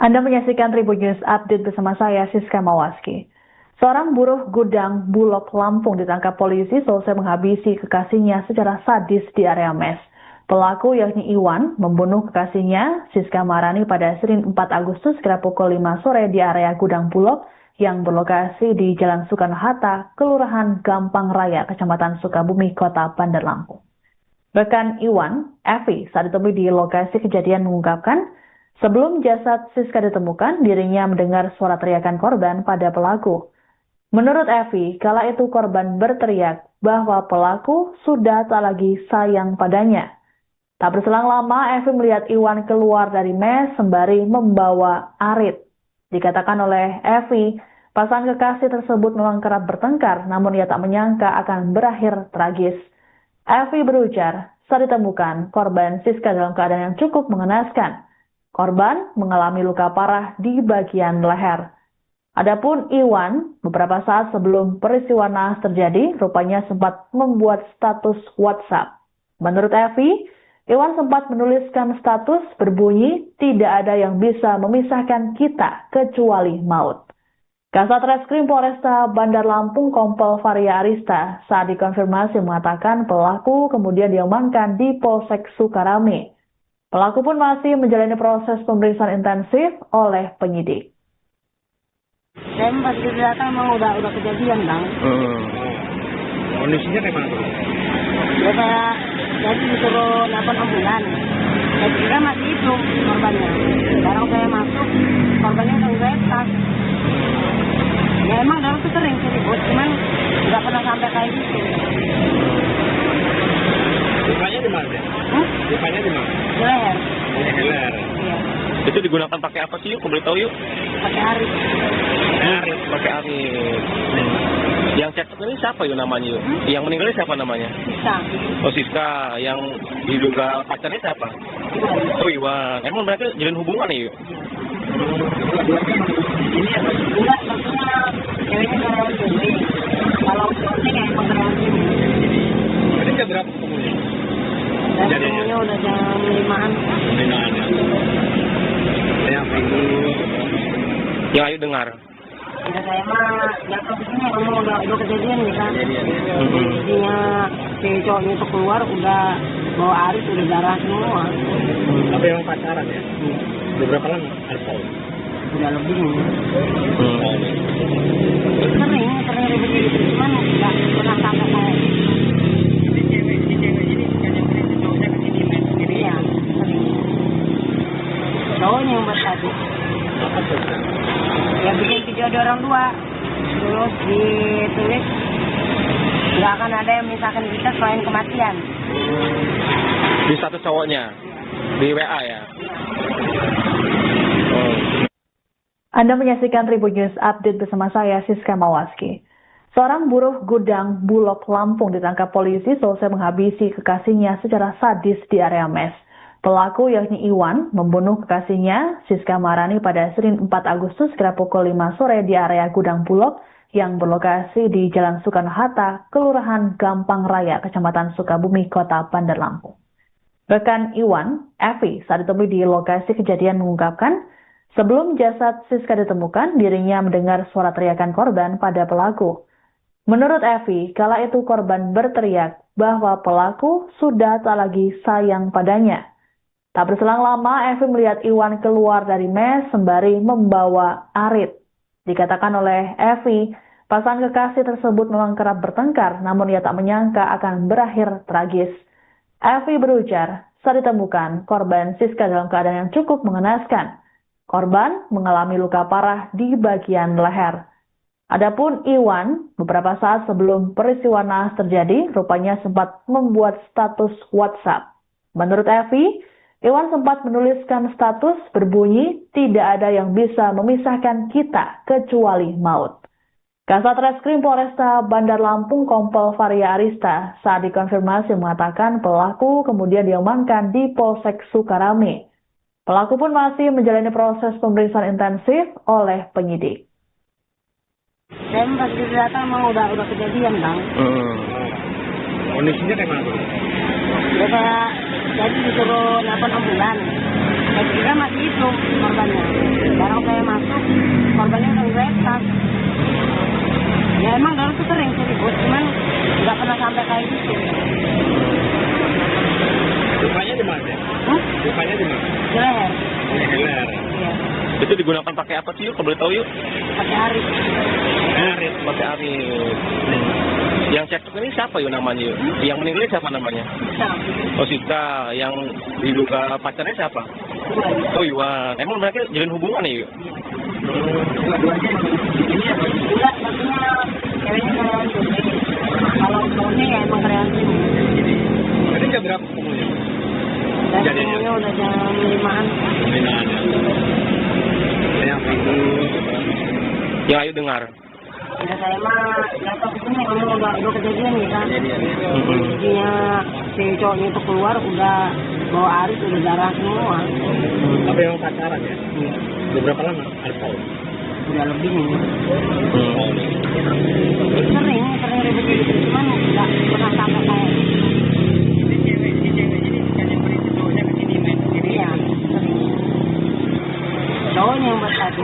Anda menyaksikan Tribun News Update bersama saya, Siska Mawaski. Seorang buruh gudang Bulog Lampung ditangkap polisi selesai menghabisi kekasihnya secara sadis di area mes. Pelaku yakni Iwan membunuh kekasihnya, Siska Marani, pada Senin 4 Agustus kira pukul 5 sore di area gudang Bulog yang berlokasi di Jalan Soekarno-Hatta, Kelurahan Gampang Raya, Kecamatan Sukabumi, Kota Bandar Lampung. Rekan Iwan, Evi, saat ditemui di lokasi kejadian mengungkapkan, sebelum jasad Siska ditemukan, dirinya mendengar suara teriakan korban pada pelaku. Menurut Evi, kala itu korban berteriak bahwa pelaku sudah tak lagi sayang padanya. Tak berselang lama, Evi melihat Iwan keluar dari mes sembari membawa arit. Dikatakan oleh Evi, pasangan kekasih tersebut memang kerap bertengkar, namun ia tak menyangka akan berakhir tragis. Evi berujar, saat ditemukan, korban Siska dalam keadaan yang cukup mengenaskan. Korban mengalami luka parah di bagian leher. Adapun Iwan, beberapa saat sebelum peristiwa naas terjadi, rupanya sempat membuat status WhatsApp. Menurut Evi, Iwan sempat menuliskan status berbunyi, "Tidak ada yang bisa memisahkan kita kecuali maut." Kasat Reskrim Polresta Bandar Lampung Kompol Varia Arista saat dikonfirmasi mengatakan pelaku kemudian diamankan di Polsek Sukarame. Pelaku pun masih menjalani proses pemeriksaan intensif oleh penyidik. Saya pas datang emang udah kejadian, Bang. Kondisinya kayak mana tuh? Ya kayak jadi disuruh nelfon ambulan. Saya kira masih hidup korbannya. Sekarang saya masuk, korbannya udah geletak. Ya emang dulu tuh sering sih ribut, cuman nggak pernah sampai kayak gitu. Lukanya di mana? Lukanya di mana? Di leher. Di leher. Iya. Itu digunakan pakai apa sih yuk? Boleh tahu yuk? Pakai arit. Pakai arit. Yang cek ini siapa yuk namanya yuk? Yang meninggal ini siapa namanya? Bisa. Oh, Siska. Yang diduga pacarnya siapa? Oh, Iwan. Emang mereka jalin hubungan nih yuk? Enggak, maksudnya ceweknya karyawan sini. Kalau cowoknya kayak karyawan sini. Ini jam berapa ketemunya? Dan ketemunya udah jam 5-an. Yang minggu. Yang ayo dengar. Udah saya mah jatuh ke sini emang udah kejadian nih kan. Jadinya si cowoknya itu keluar udah bawa arit, udah darah semua. Tapi yang pacaran ya? Udah berapa lama? Harus tahu. Udah lebih nih. Sering ribut gitu, cuman nggak pernah sampai kayak Ini cewek ini bukan yang beri cowoknya ke sini main sendiri. iya, sering. Cowoknya yang buat tadi. Apa tuh? Ya bikin video ada orang dua, terus ditulis nggak akan ada yang misalkan kita selain kematian. Di status cowoknya? Di WA ya? Anda menyaksikan Tribun News Update bersama saya, Siska Mawaski. Seorang buruh gudang Bulog Lampung ditangkap polisi selesai menghabisi kekasihnya secara sadis di area mes. Pelaku yakni Iwan membunuh kekasihnya, Siska Marani, pada Senin 4 Agustus kira pukul 5 sore di area gudang Bulog yang berlokasi di Jalan Soekarno-Hatta, Kelurahan Gampang Raya, Kecamatan Sukabumi, Kota Bandar Lampung. Rekan Iwan, Evi, saat ditemui di lokasi kejadian mengungkapkan, sebelum jasad Siska ditemukan, dirinya mendengar suara teriakan korban pada pelaku. Menurut Evi, kala itu korban berteriak bahwa pelaku sudah tak lagi sayang padanya. Tak berselang lama, Evi melihat Iwan keluar dari mes sembari membawa arit. Dikatakan oleh Evi, pasangan kekasih tersebut memang kerap bertengkar, namun ia tak menyangka akan berakhir tragis. Evi berujar, saat ditemukan, korban Siska dalam keadaan yang cukup mengenaskan. Korban mengalami luka parah di bagian leher. Adapun Iwan, beberapa saat sebelum peristiwa naas terjadi, rupanya sempat membuat status WhatsApp. Menurut Evi, Iwan sempat menuliskan status berbunyi, "Tidak ada yang bisa memisahkan kita kecuali maut." Kasat Reskrim Polresta Bandar Lampung Kompol Varia Arista saat dikonfirmasi mengatakan pelaku kemudian diamankan di Polsek Sukarame. Pelaku pun masih menjalani proses pemeriksaan intensif oleh penyidik. Saya pas datang emang udah kejadian, Bang. Kondisinya kayak mana tuh? Ya kayak jadi disuruh nelfon ambulan. saya kira masih hidup korbannya. Sekarang saya masuk, korbannya udah retak. Ya emang dulu tuh sering sih ribut, cuman nggak pernah sampai kayak gitu. Lukanya di mana? Lukanya di mana? Di leher. Di leher. Iya. Itu digunakan pakai apa sih yuk? Kalau boleh tahu yuk? Pakai arit. Arit, pakai arit. Yang cekcok ini siapa yuk namanya yuk? Yang meninggal siapa namanya? Bisa. Oh Sita, yang diduga pacarnya siapa? Oh Iwan. Emang mereka jalin hubungan nih yuk? Enggak, maksudnya ceweknya karyawan sini. Kalau cowoknya ya emang karyawan sini. Tadi jam berapa ketemunya? Dan ketemunya udah jam 5-an. Pembinaan ya. Yang itu. Yang ayo dengar. Ya saya mah datang ke sini kamu udah kejadian nih kan. Jadinya si cowoknya itu keluar udah bawa arit udah darah semua. Tapi yang pacaran ya? Iya. Udah berapa lama? Ada tahun? Udah lebih nih. Sering ribut-ribut cuman nggak pernah sampai kayak Si cewek ini bukannya berisi cowoknya ke sini main sini. iya sering. Cowoknya yang buat tadi.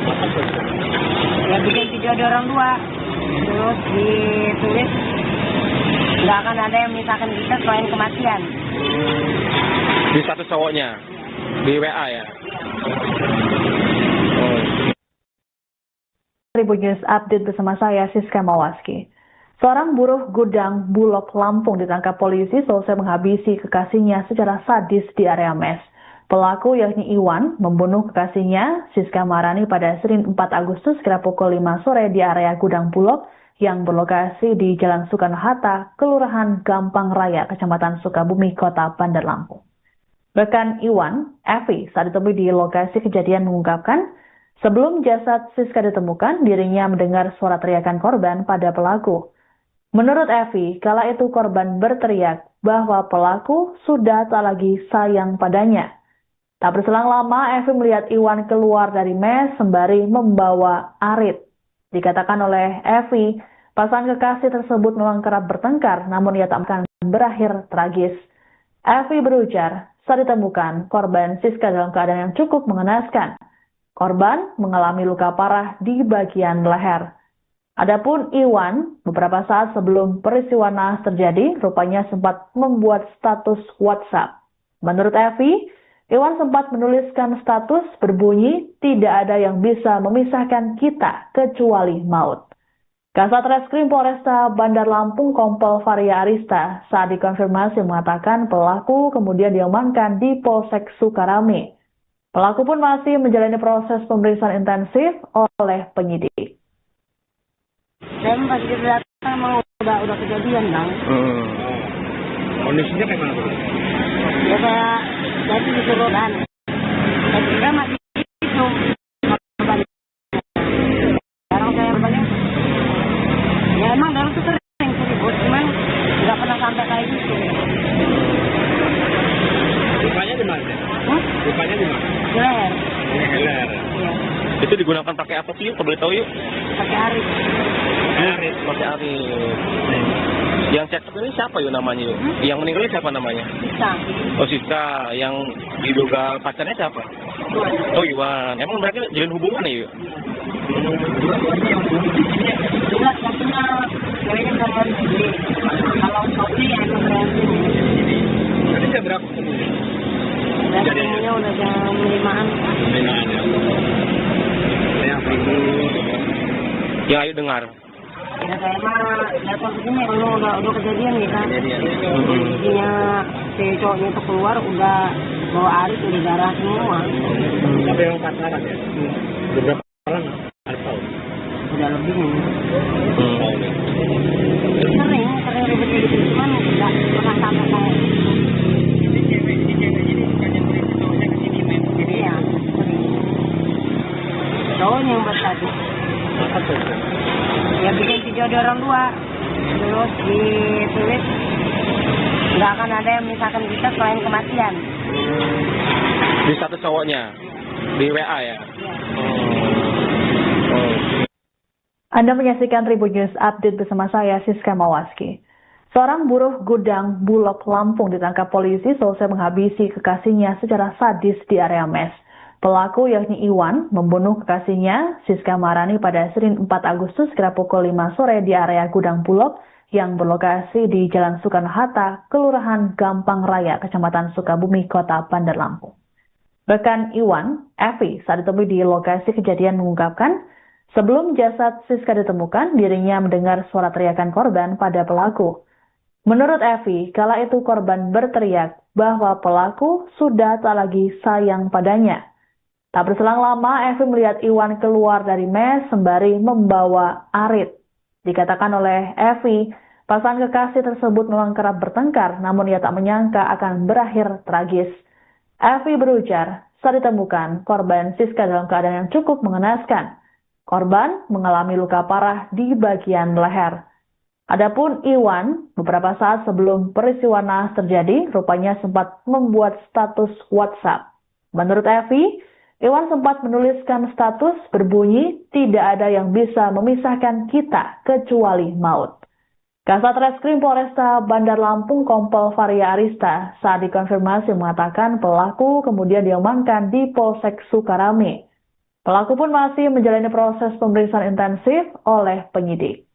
Apa tuh? Ya bikin video ada orang dua. Terus ditulis nggak akan ada yang memisahkan kita selain kematian. Di status cowoknya? Di WA ya? Oh. Tribun News Update bersama saya Siska Mawaski. Seorang buruh gudang Bulog Lampung ditangkap polisi selesai menghabisi kekasihnya secara sadis di area mes. Pelaku yakni Iwan membunuh kekasihnya Siska Marani pada Senin 4 Agustus kira pukul 5 sore di area gudang Bulog yang berlokasi di Jalan Soekarno-Hatta, Kelurahan Gampang Raya, Kecamatan Sukabumi, Kota Bandar Lampung. Rekan Iwan, Evi, saat ditemui di lokasi kejadian mengungkapkan, sebelum jasad Siska ditemukan, dirinya mendengar suara teriakan korban pada pelaku. Menurut Evi, kala itu korban berteriak bahwa pelaku sudah tak lagi sayang padanya. Tak berselang lama, Evi melihat Iwan keluar dari mes sembari membawa arit. Dikatakan oleh Evi, pasangan kekasih tersebut memang kerap bertengkar, namun ia tak akan berakhir tragis. Evi berujar, saat ditemukan, korban Siska dalam keadaan yang cukup mengenaskan. Korban mengalami luka parah di bagian leher. Adapun Iwan, beberapa saat sebelum peristiwa naas terjadi, rupanya sempat membuat status WhatsApp. Menurut Evi, Iwan sempat menuliskan status berbunyi, tidak ada yang bisa memisahkan kita kecuali maut. Kasat Reskrim Polresta Bandar Lampung Kompol Varia Arista saat dikonfirmasi mengatakan pelaku kemudian diamankan di Polsek Sukarame. Pelaku pun masih menjalani proses pemeriksaan intensif oleh penyidik. Saya pas kita datang emang udah kejadian bang. Kondisinya kayak mana tuh? Ya saya disuruh kan. Saya kira masih hidup korbannya. Sekarang saya korbannya. Ya emang dulu tuh sering ribut, cuman nggak pernah sampai kayak gitu. Lukanya di mana? Lukanya di mana? Di leher. Di leher. Iya. Itu digunakan pakai apa sih yuk? Kalau boleh tahu yuk? Pakai arit. Arit, pakai arit. Yang cekcok ini siapa yuk namanya yuk? Yang meninggal siapa namanya? Bisa. Oh Sita, yang diduga pacarnya siapa? Oh Iwan. Emang mereka jalin hubungan nih yuk? Enggak, maksudnya ceweknya karyawan sini. Kalau cowoknya ya emang karyawan sini. Tadi jam berapa ketemunya? Dan ketemunya udah jam 5-an. Pembinaan ya. Yang itu. Yang ayo dengar. Ya saya mah datang ke sini kamu udah kejadian nih kan. Jadinya si cowoknya itu keluar udah bawa arit udah darah semua. Tapi yang pacaran ya? Udah berapa lama? Ada tahun? Udah lebih nih. Sering ribut-ribut cuman nggak pernah sampai kayak Si cewek ini bukannya berisi cowoknya ke sini main sini. iya sering. Cowoknya yang buat tadi. Apa tuh? Ya bikin video ada orang dua. Terus ditulis nggak akan ada yang memisahkan kita selain kematian. Di status cowoknya? Di WA ya? Iya. Anda menyaksikan Tribun News Update bersama saya Siska Mawaski. Seorang buruh gudang Bulog Lampung ditangkap polisi selesai menghabisi kekasihnya secara sadis di area mes. Pelaku yakni Iwan membunuh kekasihnya Siska Marani pada Senin 4 Agustus kira pukul 5 sore di area gudang Bulog yang berlokasi di Jalan Soekarno-Hatta, Kelurahan Gampang Raya, Kecamatan Sukabumi, Kota Bandar Lampung. Rekan Iwan, Evi, saat ditemui di lokasi kejadian mengungkapkan, sebelum jasad Siska ditemukan, dirinya mendengar suara teriakan korban pada pelaku. Menurut Evi, kala itu korban berteriak bahwa pelaku sudah tak lagi sayang padanya. Tak berselang lama, Evi melihat Iwan keluar dari mes sembari membawa arit. Dikatakan oleh Evi, pasangan kekasih tersebut memang kerap bertengkar, namun ia tak menyangka akan berakhir tragis. Evi berujar, saat ditemukan, korban Siska dalam keadaan yang cukup mengenaskan. Korban mengalami luka parah di bagian leher. Adapun Iwan, beberapa saat sebelum peristiwa naas terjadi, rupanya sempat membuat status WhatsApp. Menurut Evi, Iwan sempat menuliskan status berbunyi, tidak ada yang bisa memisahkan kita kecuali maut. Kasat Reskrim Polresta Bandar Lampung Kompol Varia Arista saat dikonfirmasi mengatakan pelaku kemudian diamankan di Polsek Sukarame. Pelaku pun masih menjalani proses pemeriksaan intensif oleh penyidik.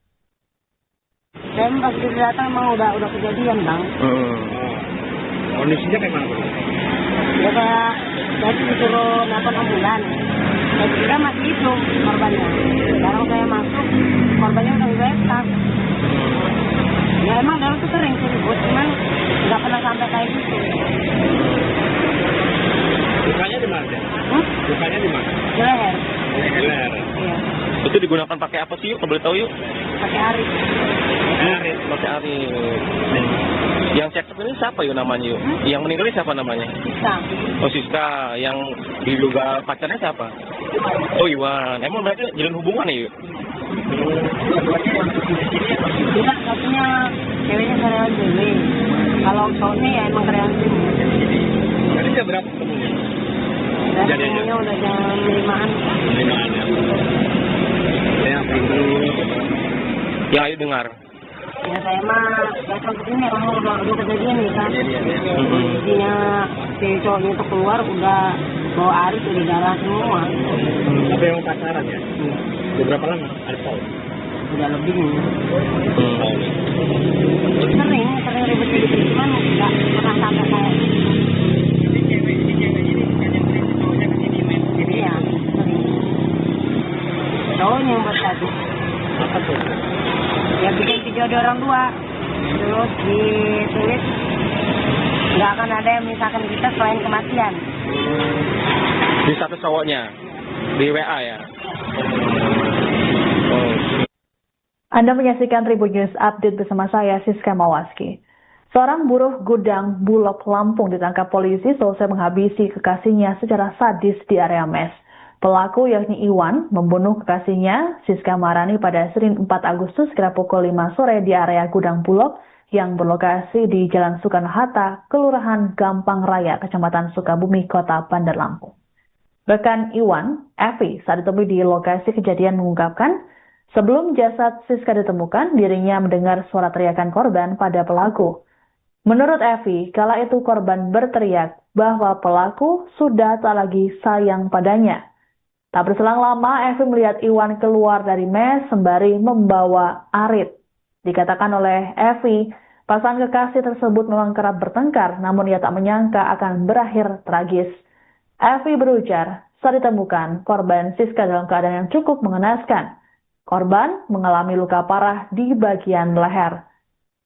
Saya pas datang emang udah kejadian, Bang. Kondisinya kayak mana? Ya kayak tadi disuruh nelfon ambulan. Saya kira masih itu korbannya. Sekarang saya masuk, korbannya udah ngeretak. Ya emang dulu tuh sering ribut, cuman nggak pernah sampai kayak gitu. Lukanya di mana? Lukanya di mana? Di leher. Di leher. Iya. Itu digunakan pakai apa sih yuk? Boleh tahu yuk? Pakai arit. Pakai arit. Yang cekcok ini siapa yuk namanya yuk? Yang meninggal ini siapa namanya? Bisa. Oh Siska. Yang diduga pacarnya siapa? Oh Iwan. Emang mereka jalin hubungan ya yuk? Tidak, katanya ceweknya karyawan cewek. Kalau cowoknya ya emang karyawan cewek. Tadi jam berapa ketemunya? Ketemunya udah jam 5-an. 5-an ya. Yang ayo dengar. Ya saya mah datang ke sini orang udah kejadian nih kan. Intinya si cowoknya itu keluar udah bawa arit udah darah semua. Apa yang pacaran ya? Beberapa lama? Ada tahun? Udah lebih nih. Sering ribet-ribet cuman nggak pernah sampai kayak iya, sering. Cowoknya yang buat tadi. Apa tuh? Ya bikin video ada orang dua. Terus ditulis nggak akan ada yang misalkan kita selain kematian. Di satu cowoknya? Di WA ya? Oh. Anda menyaksikan Tribun News Update bersama saya, Siska Mawaski. Seorang buruh gudang Bulog Lampung ditangkap polisi selesai menghabisi kekasihnya secara sadis di area mes. Pelaku yakni Iwan membunuh kekasihnya Siska Marani pada Senin 4 Agustus kira pukul 5 sore di area gudang Bulog yang berlokasi di Jalan Soekarno-Hatta, Kelurahan Gampang Raya, Kecamatan Sukabumi, Kota Bandar Lampung. Rekan Iwan, Evi, saat ditemui di lokasi kejadian mengungkapkan, sebelum jasad Siska ditemukan, dirinya mendengar suara teriakan korban pada pelaku. Menurut Evi, kala itu korban berteriak bahwa pelaku sudah tak lagi sayang padanya. Tak berselang lama, Evi melihat Iwan keluar dari mes sembari membawa arit. Dikatakan oleh Evi, pasangan kekasih tersebut memang kerap bertengkar, namun ia tak menyangka akan berakhir tragis. Evi berujar, saat ditemukan, korban Siska dalam keadaan yang cukup mengenaskan. Korban mengalami luka parah di bagian leher.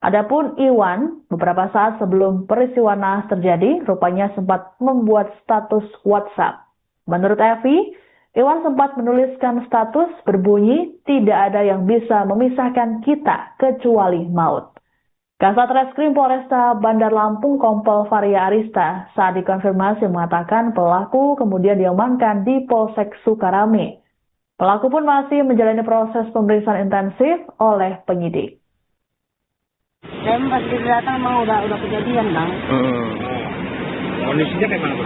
Adapun Iwan, beberapa saat sebelum peristiwa naas terjadi, rupanya sempat membuat status WhatsApp. Menurut Evi, Iwan sempat menuliskan status berbunyi, tidak ada yang bisa memisahkan kita kecuali maut. Kasat Reskrim Polresta Bandar Lampung Kompol Varia Arista saat dikonfirmasi mengatakan pelaku kemudian diamankan di Polsek Sukarame. Pelaku pun masih menjalani proses pemeriksaan intensif oleh penyidik. Saya pas datang emang udah kejadian, Bang. Kondisinya kayak mana?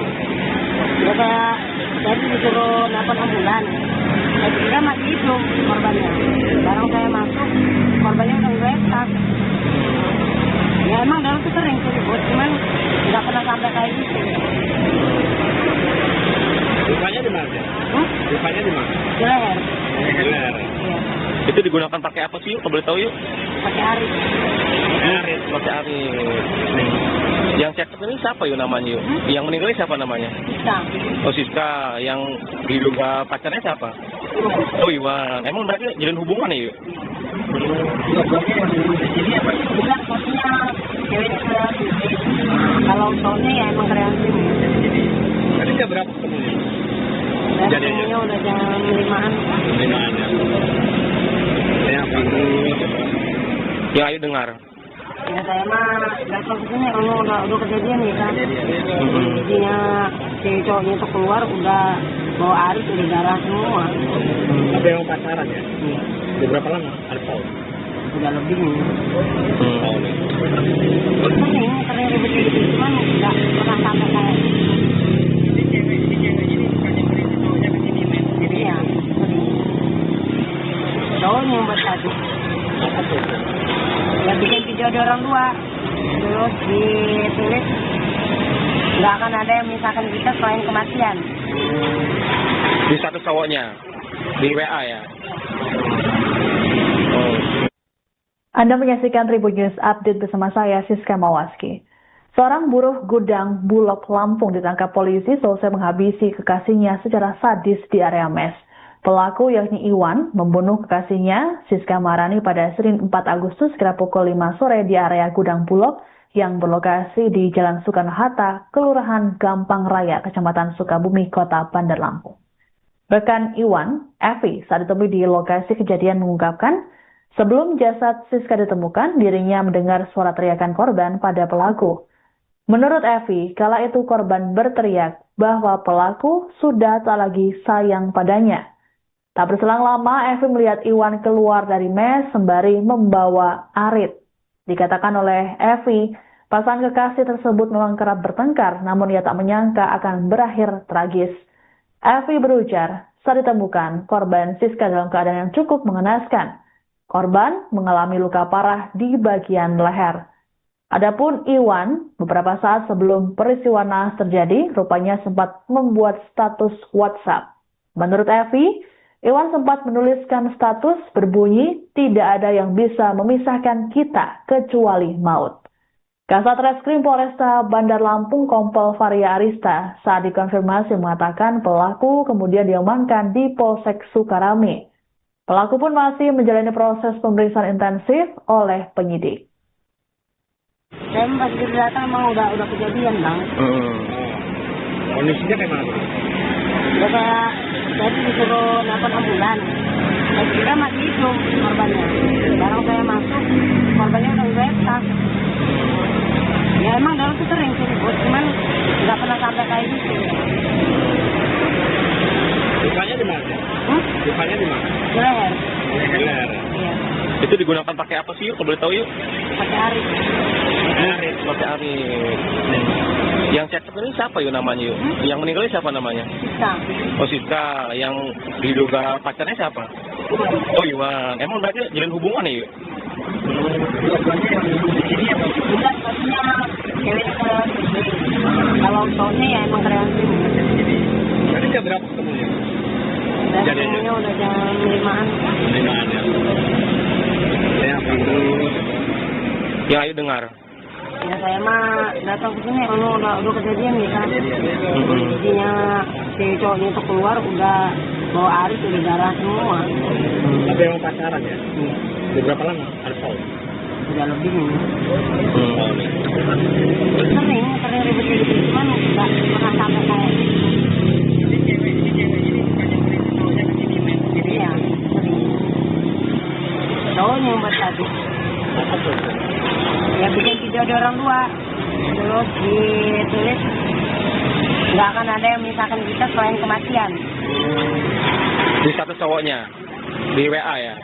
Ya kayak tadi disuruh nelfon ambulan. Saya kira masih itu korbannya. Sekarang saya masuk, korbannya udah ngeretak. Ya emang dulu tuh sering sih ribut, cuman nggak pernah sampai kayak gitu. Lukanya di mana? Lukanya di mana? Di leher. Leher. Iya. Itu digunakan pakai apa sih yuk? Kalau boleh tahu yuk? Pakai arit. Arit. Pakai arit. Yang cekcok ini siapa yuk namanya yuk? Yang meninggal ini siapa namanya? Bisa. Oh Siska. Yang diduga pacarnya siapa? Oh Iwan. Emang mereka jalin hubungan ya yuk? Bukan, maksudnya ceweknya kreatif. Kalau cowoknya ya emang kreatif. Tadi jam berapa ketemunya? Dan Jadinya? ketemunya udah jam 5-an. 5-an ya. Yang itu. Ya ayo dengar. Ya saya mah datang ke sini udah kejadian nih kan. Jadinya si cowoknya itu keluar udah bawa arit udah darah semua. Ada yang pacaran ya? Iya. Udah berapa lama? Ada tahun? Udah lebih nih. Tahun ya. Sering ribut gitu, cuman nggak pernah sampai kayak gitu. Jadi ya sering. Cowoknya yang buat tadi. Apa tuh? Ya bikin video di orang tua. Terus ditulis nggak akan ada yang misalkan kita selain kematian. Di status cowoknya? Di WA ya? Oh. Anda menyaksikan Tribun News Update bersama saya, Siska Mawaski. Seorang buruh gudang Bulog Lampung ditangkap polisi selesai menghabisi kekasihnya secara sadis di area mes. Pelaku yakni Iwan membunuh kekasihnya, Siska Marani, pada Senin 4 Agustus kira pukul 5 sore di area gudang Bulog yang berlokasi di Jalan Soekarno-Hatta, Kelurahan Gampang Raya, Kecamatan Sukabumi, Kota Bandar Lampung. Rekan Iwan, Evi, saat ditemui di lokasi kejadian mengungkapkan, sebelum jasad Siska ditemukan, dirinya mendengar suara teriakan korban pada pelaku. Menurut Evi, kala itu korban berteriak bahwa pelaku sudah tak lagi sayang padanya. Tak berselang lama, Evi melihat Iwan keluar dari mes sembari membawa arit. Dikatakan oleh Evi, pasangan kekasih tersebut memang kerap bertengkar, namun ia tak menyangka akan berakhir tragis. Evi berujar, saat ditemukan, korban Siska dalam keadaan yang cukup mengenaskan. Korban mengalami luka parah di bagian leher. Adapun Iwan, beberapa saat sebelum peristiwa naas terjadi, rupanya sempat membuat status WhatsApp. Menurut Evi, Iwan sempat menuliskan status berbunyi, tidak ada yang bisa memisahkan kita kecuali maut. Kasat Reskrim Polresta Bandar Lampung Kompol Varia Arista saat dikonfirmasi mengatakan pelaku kemudian diamankan di Polsek Sukarame. Pelaku pun masih menjalani proses pemeriksaan intensif oleh penyidik. Saya pas datang emang udah kejadian bang. Kondisinya kayak mana? Udah kayak tadi disuruh nelfon ambulan. Saya kira masih hidup korbannya. Sekarang saya masuk, korbannya udah retak. Ya emang dulu tuh sering sih ribut, cuman nggak pernah sampai kayak gitu. Lukanya di mana? Lukanya di mana? Di leher. Leher. Iya. Itu digunakan pakai apa sih yuk? Kalau boleh tahu yuk? Pakai arit. Arit. Pakai arit. Yang cekcok ini siapa yuk namanya yuk? Yang meninggal ini siapa namanya? Bisa. Oh Siska. Yang diduga pacarnya siapa? Oh Iwan. Emang mereka jalin hubungan ya yuk? Bukan, maksudnya ceweknya kreatif. Kalau cowoknya ya emang kreatif. Tadi jam berapa ketemunya? Dan Jadinya? ketemunya udah jam 5-an. 5-an ya. Yang itu. Ya ayo dengar. Ya saya mah datang ke sini udah kejadian nih kan. Jadinya si cowoknya itu keluar udah bawa arit udah darah semua. Ada yang pacaran ya? Udah berapa lama? Ada tahun? Udah lebih nih. Tahun ya. Sering ribut gitu, cuman nggak pernah sampai kayak gitu. Jadi ya sering. Cowoknya yang buat tadi. Apa tuh? Ya bikin video di orang tua. Terus ditulis nggak akan ada yang misalkan kita selain kematian. Di status cowoknya? Di WA ya?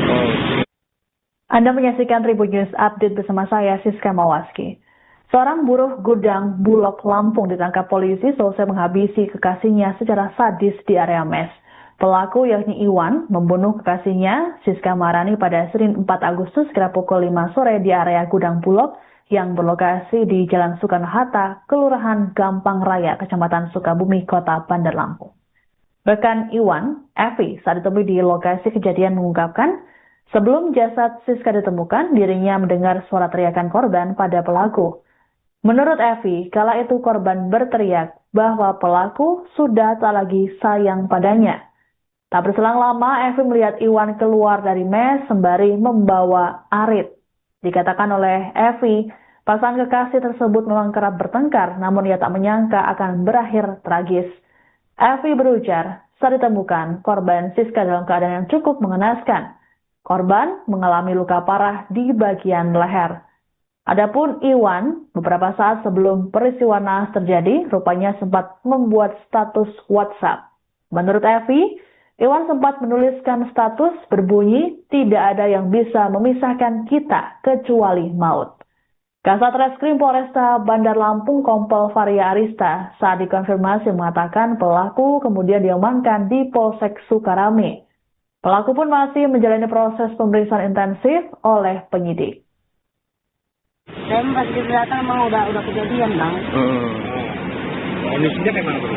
Oh. Anda menyaksikan Tribun News Update bersama saya, Siska Mawaski. Seorang buruh gudang Bulog Lampung ditangkap polisi selesai menghabisi kekasihnya secara sadis di area mes. Pelaku yakni Iwan membunuh kekasihnya Siska Maharani pada Senin 4 Agustus kira pukul 5 sore di area gudang Bulog yang berlokasi di Jalan Soekarno-Hatta, Kelurahan Gampang Raya, Kecamatan Sukabumi, Kota Bandar Lampung. Rekan Iwan, Evi, saat ditemui di lokasi kejadian mengungkapkan, sebelum jasad Siska ditemukan, dirinya mendengar suara teriakan korban pada pelaku. Menurut Evi, kala itu korban berteriak bahwa pelaku sudah tak lagi sayang padanya. Tak berselang lama, Evi melihat Iwan keluar dari mes sembari membawa arit. Dikatakan oleh Evi, pasangan kekasih tersebut memang kerap bertengkar, namun ia tak menyangka akan berakhir tragis. Evi berujar, saat ditemukan, korban Siska dalam keadaan yang cukup mengenaskan. Korban mengalami luka parah di bagian leher. Adapun Iwan, beberapa saat sebelum peristiwa naas terjadi, rupanya sempat membuat status WhatsApp. Menurut Evi, Iwan sempat menuliskan status berbunyi, tidak ada yang bisa memisahkan kita kecuali maut. Kasat Reskrim Polresta Bandar Lampung Kompol Varia Arista saat dikonfirmasi mengatakan pelaku kemudian diamankan di Polsek Sukarame. Pelaku pun masih menjalani proses pemeriksaan intensif oleh penyidik. Saya pas datang emang udah kejadian, Bang. Kondisinya kayak mana, Bang?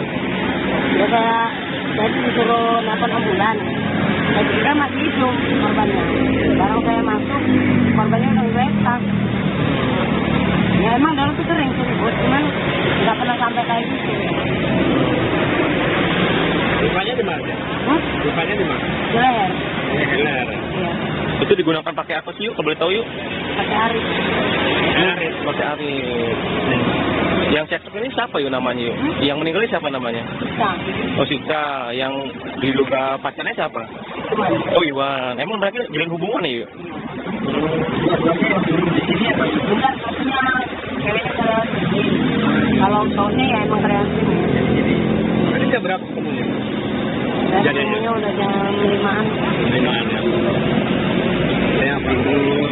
Ya saya disuruh nelfon ambulan. Saya kira masih hidup korbannya. Barang saya masuk, korbannya udah retak. Ya emang dalam itu sering ribut, cuman nggak pernah sampai kayak gitu. Lukanya di mana? Lukanya di mana? Di leher. Di leher. Iya. Itu digunakan pakai apa sih yuk? Kalau boleh tahu yuk? Pakai arit. Arit. Pakai arit. Yang cekcok ini siapa yuk namanya yuk? Yang meninggal ini siapa namanya? Bisa. Oh Siska. Yang diduga pacarnya siapa? Oh Iwan. Emang mereka jalin hubungan ya yuk? Benar, maksudnya ceweknya kreatif. Kalau cowoknya ya emang kreatif. Tadi jam berapa ketemunya? Dan ketemunya udah jam 5-an. 5-an ya. Saya bingung.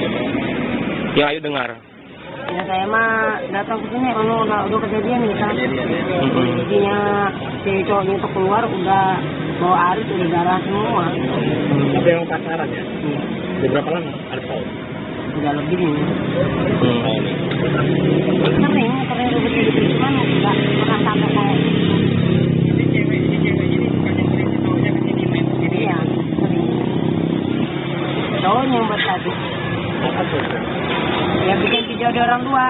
Ya ayo dengar. Ya saya mah datang ke sini, udah kejadian nih kan. Jadinya si cowoknya itu keluar udah bawa arit, udah darah semua. Ada yang pacaran ya? Udah berapa lama? Ada tahu? Udah lebih nih. Sering ribut-ribut, cuman nggak pernah sampai kayak Si cewek ini bukan yang beri cowoknya ke sini main sini. iya, sering. Cowoknya yang buat tadi. Apa tuh? Ya bikin video di orang tua,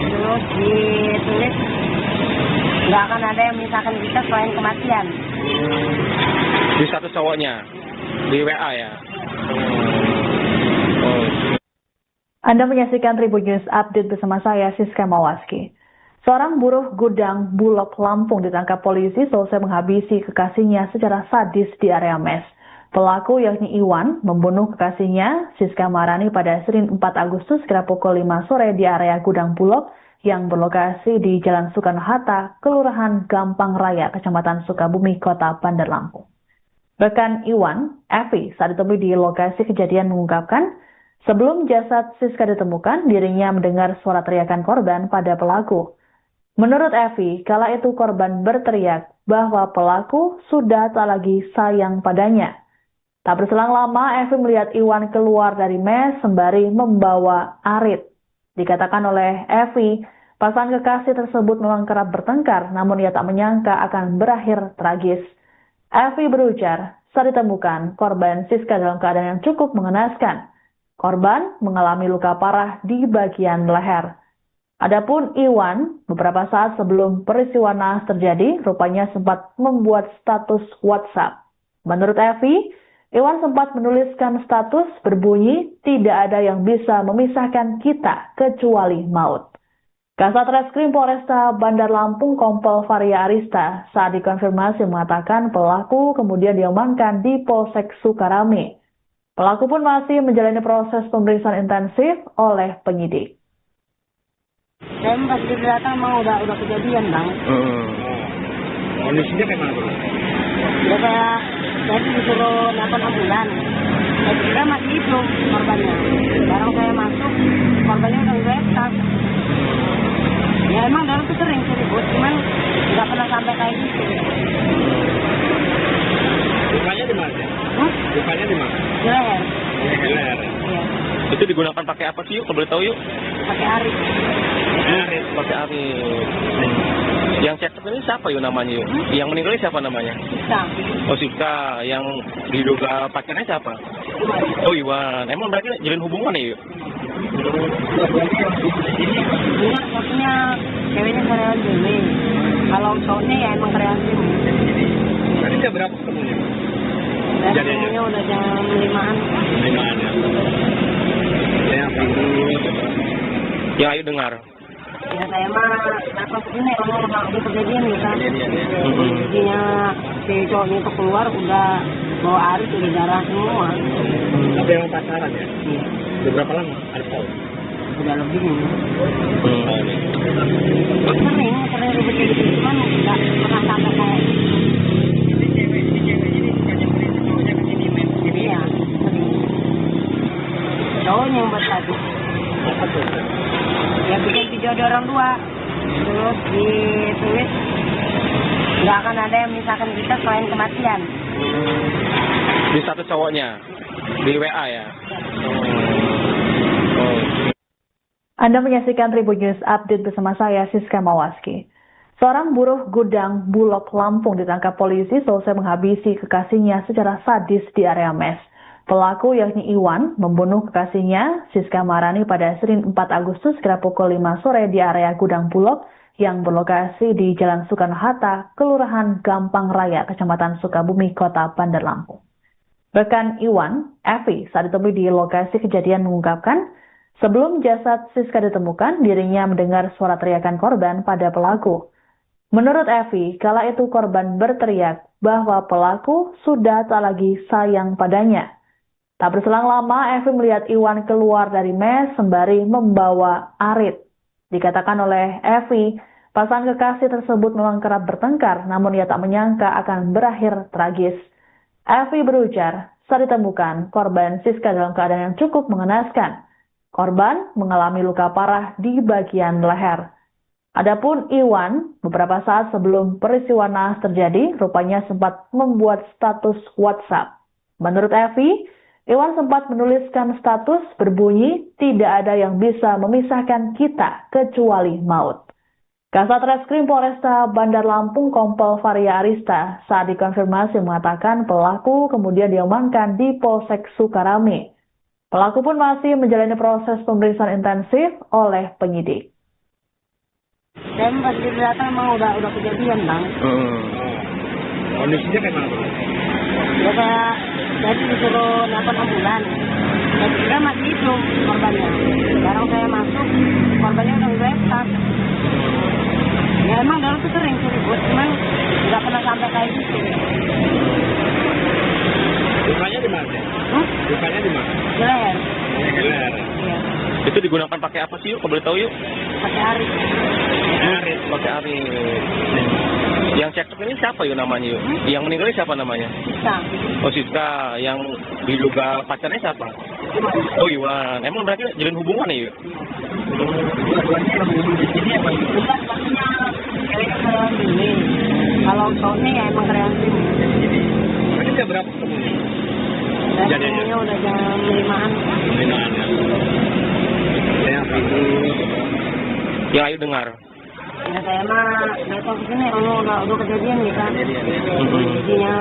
terus ditulis nggak akan ada yang memisahkan kita selain kematian. Di satu cowoknya? Di WA ya? Anda menyaksikan Tribun News Update bersama saya, Siska Mawaski. Seorang buruh gudang Bulog Lampung ditangkap polisi selesai menghabisi kekasihnya secara sadis di area mes. Pelaku yakni Iwan membunuh kekasihnya Siska Maharani pada Senin 4 Agustus kira pukul 5 sore di area gudang Bulog yang berlokasi di Jalan Soekarno-Hatta, Kelurahan Gampang Raya, Kecamatan Sukabumi, Kota Bandar Lampung. Rekan Iwan, Evi, saat ditemui di lokasi kejadian mengungkapkan, sebelum jasad Siska ditemukan, dirinya mendengar suara teriakan korban pada pelaku. Menurut Evi, kala itu korban berteriak bahwa pelaku sudah tak lagi sayang padanya. Tak berselang lama, Evi melihat Iwan keluar dari mes sembari membawa arit. Dikatakan oleh Evi, pasangan kekasih tersebut memang kerap bertengkar, namun ia tak menyangka akan berakhir tragis. Evi berujar, saat ditemukan, korban Siska dalam keadaan yang cukup mengenaskan. Korban mengalami luka parah di bagian leher. Adapun Iwan, beberapa saat sebelum peristiwa naas terjadi, rupanya sempat membuat status WhatsApp. Menurut Evi, Iwan sempat menuliskan status berbunyi, tidak ada yang bisa memisahkan kita kecuali maut. Kasat Reskrim Polresta Bandar Lampung Kompol Varia Arista saat dikonfirmasi mengatakan pelaku kemudian diamankan di Polsek Sukarame. Pelaku pun masih menjalani proses pemeriksaan intensif oleh penyidik. Saya pas datang emang udah kejadian, Bang. Kondisinya kayak mana, Bang? Ya saya disuruh nelfon ambulan. Saya kira masih hidup korbannya. Barang saya masuk, korbannya udah retak. Ya emang dalam itu sering ribut, cuman nggak pernah sampai kayak gitu. Lukanya di mana? Di leher. Di leher. Iya. Itu digunakan pakai apa sih yuk? Kalau boleh tahu yuk? Pakai arit. Pakai arit. Yang cetak ini siapa yuk namanya yuk? Yang meninggal ini siapa namanya? Bisa. Oh Siska. Yang diduga pacarnya siapa? Oh Iwan. Emang mereka jalin hubungan ya yuk? Enggak, maksudnya ceweknya karyawan sini. Kalau cowoknya ya emang karyawan sini. Tadi jam berapa ketemunya? Dan Jadinya? ketemunya udah jam 5-an. 5-an ya. Yang ini. Yang ayo dengar. Ya saya mah datang ke sini kalau udah kejadian gitu kan. Jadinya si cowoknya itu keluar udah bawa arit udah darah semua. Tapi yang pacaran ya? Iya. Udah berapa lama? Ada tahu? Udah lebih nih. Sering ribet gitu, cuman nggak pernah sampai kayak iya, sering. Cowoknya yang buat tadi. Apa tuh? Ya bikin video ada orang dua, terus ditulis nggak akan ada yang misalkan kita selain kematian. Di satu cowoknya. Di WA ya? Oh. Anda menyaksikan Tribun News Update bersama saya, Siska Mawaski. Seorang buruh gudang Bulog Lampung ditangkap polisi selesai menghabisi kekasihnya secara sadis di area mes. Pelaku yakni Iwan membunuh kekasihnya, Siska Marani, pada Senin 4 Agustus kira pukul 5 sore di area gudang Bulog yang berlokasi di Jalan Soekarno-Hatta, Kelurahan Gampang Raya, Kecamatan Sukabumi, Kota Bandar Lampung. Rekan Iwan, Evi, saat ditemui di lokasi kejadian mengungkapkan, sebelum jasad Siska ditemukan, dirinya mendengar suara teriakan korban pada pelaku. Menurut Evi, kala itu korban berteriak bahwa pelaku sudah tak lagi sayang padanya. Tak berselang lama, Evi melihat Iwan keluar dari mes sembari membawa arit. Dikatakan oleh Evi, pasangan kekasih tersebut memang kerap bertengkar, namun ia tak menyangka akan berakhir tragis. Evi berujar, saat ditemukan, korban Siska dalam keadaan yang cukup mengenaskan. Korban mengalami luka parah di bagian leher. Adapun Iwan, beberapa saat sebelum peristiwa naas terjadi, rupanya sempat membuat status WhatsApp. Menurut Evi, Iwan sempat menuliskan status berbunyi, tidak ada yang bisa memisahkan kita kecuali maut. Kasat Reskrim Polresta Bandar Lampung Kompol Varia Arista saat dikonfirmasi mengatakan pelaku kemudian diamankan di Polsek Sukarame. Pelaku pun masih menjalani proses pemeriksaan intensif oleh penyidik. Dan pas dia datang emang udah kejadian bang. Kondisinya kayak mana? Ya kayak jadi disuruh nelfon ambulan. Dan kita masih hidup korbannya. Sekarang saya masuk, korbannya udah ngeretak. Ya emang dulu tuh sering ribut, cuman nggak pernah sampai kayak gitu. Lukanya di mana? Lukanya di mana? Di leher. Di leher. Iya. Itu digunakan pakai apa sih yuk? Kalau boleh tahu yuk? Pakai arit. Pakai arit. Yang cetak ini siapa yuk namanya yuk? Yang meninggal ini siapa namanya? Bisa. Oh Siska. Yang diduga pacarnya siapa? Oh Iwan. Emang mereka jalin hubungan ya yuk? Bukan, maksudnya ceweknya karyawan sini. Kalau cowoknya ya emang karyawan sini. Tadi jam berapa ketemunya? Dan Jadinya? ketemunya udah jam 5-an. 5-an ya. Yang ini. Yang ayo dengar. Ya saya mah datang ke sini kalau udah kejadian gitu kan. Jadinya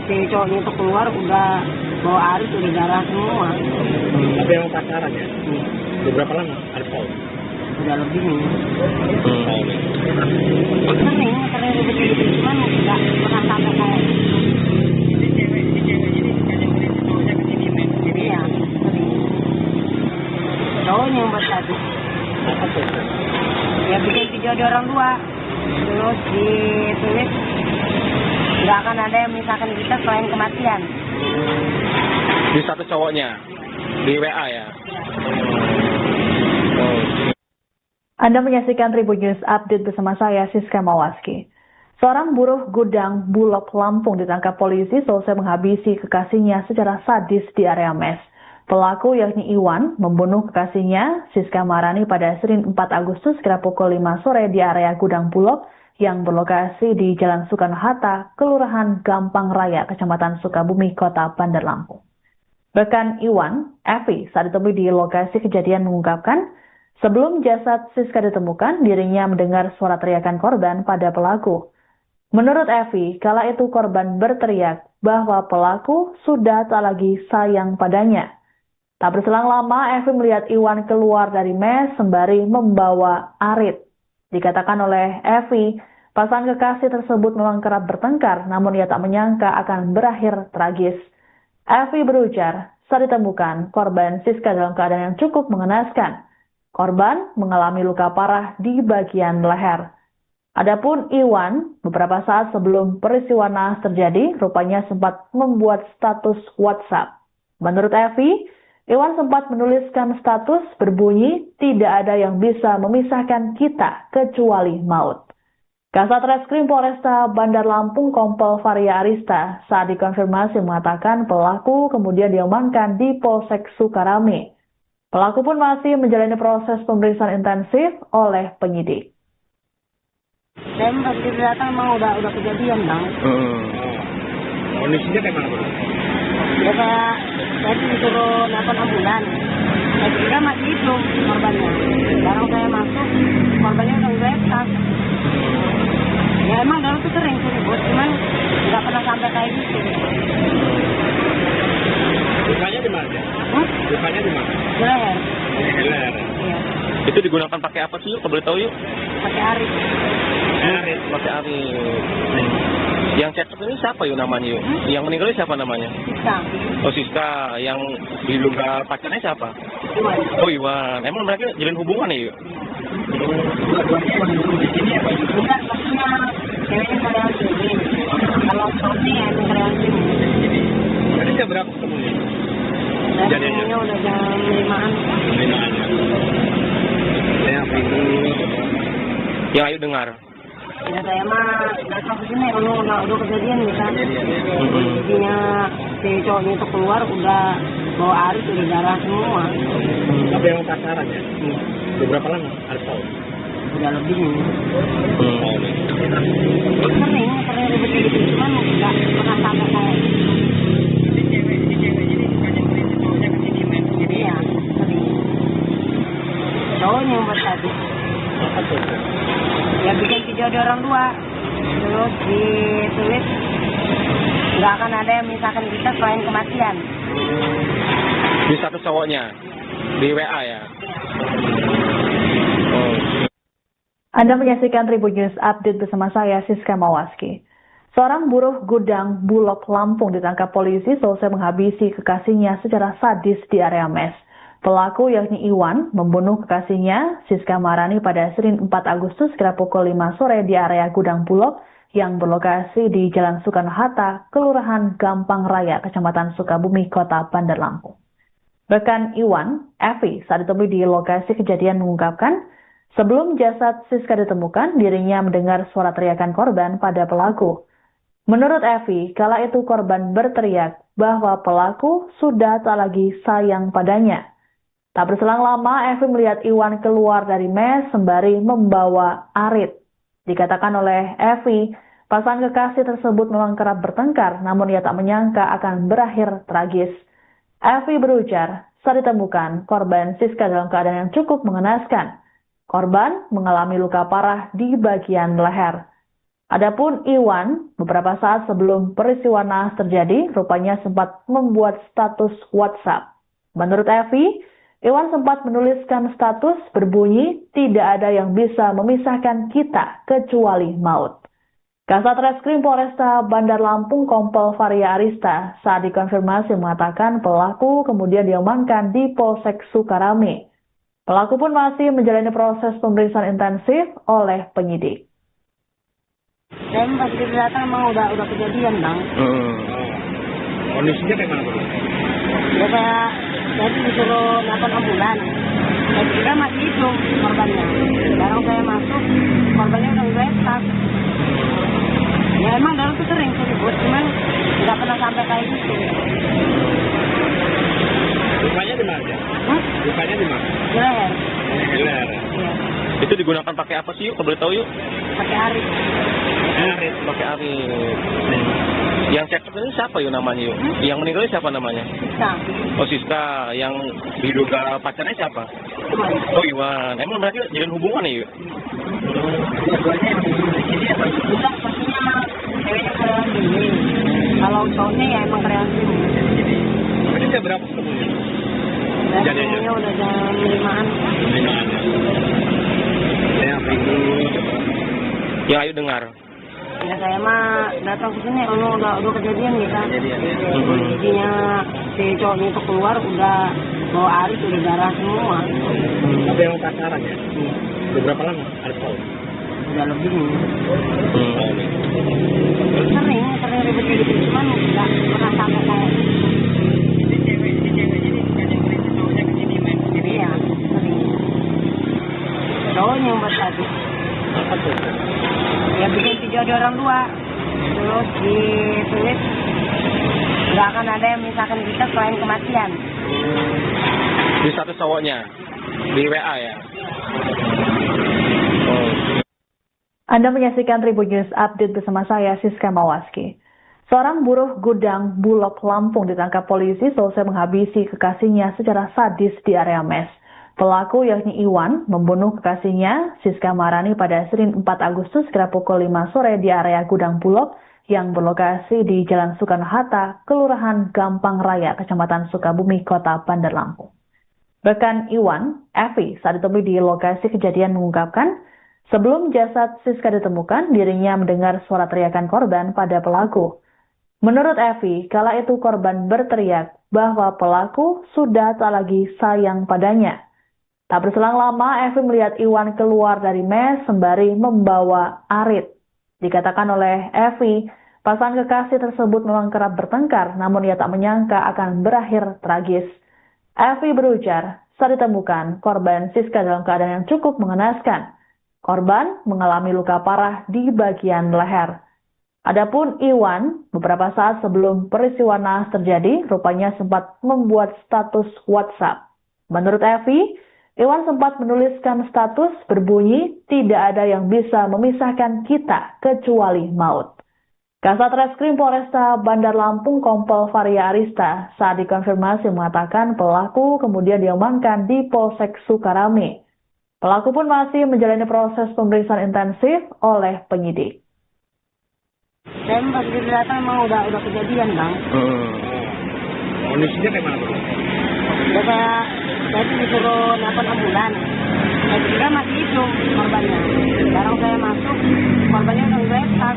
si cowoknya itu keluar udah bawa arit udah darah semua. Tapi yang pacaran ya? Udah berapa lama? Ada tahu? Udah lebih nih. Sering ribet gitu, cuman nggak pernah sampai kayak iya, sering. Cowoknya yang buat tadi. Apa tuh? Ya bikin video ada orang dua, terus ditulis nggak akan ada yang misalkan kita selain kematian. Di satu cowoknya. Di WA ya? Anda menyaksikan Tribun News Update bersama saya, Siska Mawaski. Seorang buruh gudang Bulog Lampung ditangkap polisi selesai menghabisi kekasihnya secara sadis di area mes. Pelaku yakni Iwan membunuh kekasihnya, Siska Marani, pada Senin 4 Agustus kira pukul 5 sore di area gudang Bulog yang berlokasi di Jalan Soekarno-Hatta, Kelurahan Gampang Raya, Kecamatan Sukabumi, Kota Bandar Lampung. Rekan Iwan, Evi, saat ditemui di lokasi kejadian mengungkapkan, sebelum jasad Siska ditemukan, dirinya mendengar suara teriakan korban pada pelaku. Menurut Evi, kala itu korban berteriak bahwa pelaku sudah tak lagi sayang padanya. Tak berselang lama, Evi melihat Iwan keluar dari mes sembari membawa arit. Dikatakan oleh Evi, pasangan kekasih tersebut memang kerap bertengkar, namun ia tak menyangka akan berakhir tragis. Evi berujar, saat ditemukan, korban Siska dalam keadaan yang cukup mengenaskan. Korban mengalami luka parah di bagian leher. Adapun Iwan, beberapa saat sebelum peristiwa naas terjadi, rupanya sempat membuat status WhatsApp. Menurut Evi, Iwan sempat menuliskan status berbunyi, tidak ada yang bisa memisahkan kita kecuali maut. Kasat Reskrim Polresta Bandar Lampung Kompol Varia Arista saat dikonfirmasi mengatakan pelaku kemudian diamankan di Polsek Sukarame. Pelaku pun masih menjalani proses pemeriksaan intensif oleh penyidik. Saya pas kita datang emang udah kejadian, Bang. Kondisinya kayak mana, Bro? Ya kayak saya disuruh nelfon ambulan. Saya kira masih hidup korbannya. Sekarang saya masuk, korbannya udah geletak. Ya emang dulu tuh sering ribut, cuman nggak pernah sampai kayak gitu. Lukanya di mana? Lukanya di mana? Di leher. Di leher. Iya. Itu digunakan pakai apa sih yuk? Kalau boleh tahu yuk? Pakai arit. Arit. Pakai arit. Yang cecok ini siapa yuk namanya yuk? Yang meninggal ini siapa namanya? Siska. Oh Siska. Yang diduga pacarnya siapa? Iwan. Oh Iwan. Emang mereka jalin hubungan ya yuk? Enggak, maksudnya ceweknya karyawan sini. Kalau suami ya itu karyawan sini. Tadi jam berapa ketemunya? Kejadiannya udah jam 5-an. 5-an. Yang itu Yang ayo dengar. Ya saya mah datang ke sini udah kejadian gitu. Jadinya si cowoknya itu keluar udah bawa arit udah darah semua. apa yang pacaran ya? Beberapa lama? Harus tahu. Udah lebih nih. Sering ribet-ribet cuman nggak pernah sampai kayak gitu. Iya, sering. Cowoknya yang buat tadi. Apa tuh? Ya bikin video ada orang dua. Terus ditulis nggak akan ada yang misalkan kita selain kematian. Di satu cowoknya di WA ya. Oh. Anda menyaksikan Tribun News Update bersama saya Siska Mawaski. Seorang buruh gudang Bulog Lampung ditangkap polisi selesai menghabisi kekasihnya secara sadis di area mes. Pelaku yakni Iwan membunuh kekasihnya Siska Marani pada Senin 4 Agustus kira pukul 5 sore di area gudang Bulog yang berlokasi di Jalan Soekarno-Hatta, Kelurahan Gampang Raya, Kecamatan Sukabumi, Kota Bandar Lampung. Rekan Iwan, Evi, saat ditemui di lokasi kejadian mengungkapkan, sebelum jasad Siska ditemukan, dirinya mendengar suara teriakan korban pada pelaku. Menurut Evi, kala itu korban berteriak bahwa pelaku sudah tak lagi sayang padanya. Tak berselang lama, Evi melihat Iwan keluar dari mes sembari membawa arit. Dikatakan oleh Evi, pasangan kekasih tersebut memang kerap bertengkar, namun ia tak menyangka akan berakhir tragis. Evi berujar, saat ditemukan, korban Siska dalam keadaan yang cukup mengenaskan. Korban mengalami luka parah di bagian leher. Adapun Iwan, beberapa saat sebelum peristiwa naas terjadi, rupanya sempat membuat status WhatsApp. Menurut Evi, Iwan sempat menuliskan status berbunyi, tidak ada yang bisa memisahkan kita kecuali maut. Kasat Reskrim Polresta Bandar Lampung Kompol Varia Arista saat dikonfirmasi mengatakan pelaku kemudian diamankan di Polsek Sukarame. Pelaku pun masih menjalani proses pemeriksaan intensif oleh penyidik. Saya pas kita datang emang udah kejadian, Bang. Kondisinya kayak mana, Bro? Ya kayak saya disuruh nelfon ambulan. Saya kira masih hidup korbannya. Sekarang saya masuk, korbannya udah geletak. Ya emang dulu tuh sering ribut, cuman nggak pernah sampai kayak gitu. Lukanya di mana? Lukanya di mana? Di leher. Di leher. Iya. Itu digunakan pakai apa sih yuk? Kalau boleh tahu yuk? Pakai arit. Arit, pakai arit. Yang cekcok ini siapa yuk namanya yuk? Yang meninggal ini siapa namanya? Bisa. Oh Siska, yang diduga pacarnya siapa? Cuman. Oh Iwan, emang mereka jalin hubungan ya yuk? Enggak, maksudnya ceweknya karyawan sini. Kalau cowoknya ya emang karyawan sini. Ini jam berapa ketemunya? Biasanya udah jam 5-an. 5-an. Saya apa itu? Ya ayo dengar. Ya saya mah datang ke sini, udah kejadian gitu kan. Jadinya si cowoknya itu keluar udah bawa arit, udah darah semua. Tapi yang pacaran ya? Udah berapa lama? Ada tahu? Udah lebih nih. Sering ribet-ribet, cuman nggak pernah sampai kayak gitu. Si cewek ini bukan yang beri cowoknya ke sini main ke sini. Iya, sering. Cowoknya yang buat tadi. Apa tuh? Ya bikin video di orang tua, terus ditulis nggak akan ada yang misalkan kita selain kematian. Di status cowoknya, di WA ya? Oh. Anda menyaksikan Tribun News Update bersama saya, Siska Mawaski. Seorang buruh gudang Bulog Lampung ditangkap polisi selesai menghabisi kekasihnya secara sadis di area mes. Pelaku yakni Iwan membunuh kekasihnya Siska Marani pada Senin 4 Agustus kira pukul 5 sore di area gudang Bulog yang berlokasi di Jalan Soekarno-Hatta, Kelurahan Gampang Raya, Kecamatan Sukabumi, Kota Bandar Lampung. Rekan Iwan, Evi, saat ditemui di lokasi kejadian mengungkapkan, sebelum jasad Siska ditemukan, dirinya mendengar suara teriakan korban pada pelaku. Menurut Evi, kala itu korban berteriak bahwa pelaku sudah tak lagi sayang padanya. Tak berselang lama, Evi melihat Iwan keluar dari mes sembari membawa arit. Dikatakan oleh Evi, pasangan kekasih tersebut memang kerap bertengkar, namun ia tak menyangka akan berakhir tragis. Evi berujar, saat ditemukan, korban Siska dalam keadaan yang cukup mengenaskan. Korban mengalami luka parah di bagian leher. Adapun Iwan, beberapa saat sebelum peristiwa naas terjadi, rupanya sempat membuat status WhatsApp. Menurut Evi, Iwan sempat menuliskan status berbunyi, tidak ada yang bisa memisahkan kita kecuali maut. Kasat Reskrim Polresta Bandar Lampung Kompol Varia Arista saat dikonfirmasi mengatakan pelaku kemudian diamankan di Polsek Sukarame. Pelaku pun masih menjalani proses pemeriksaan intensif oleh penyidik. Saya pas datang memang udah kejadian bang. Kondisinya kayak mana bro? Udah saya tuh disuruh nelfon ambulan. Saya kira masih hidup korbannya. Sekarang saya masuk, korbannya udah geletak.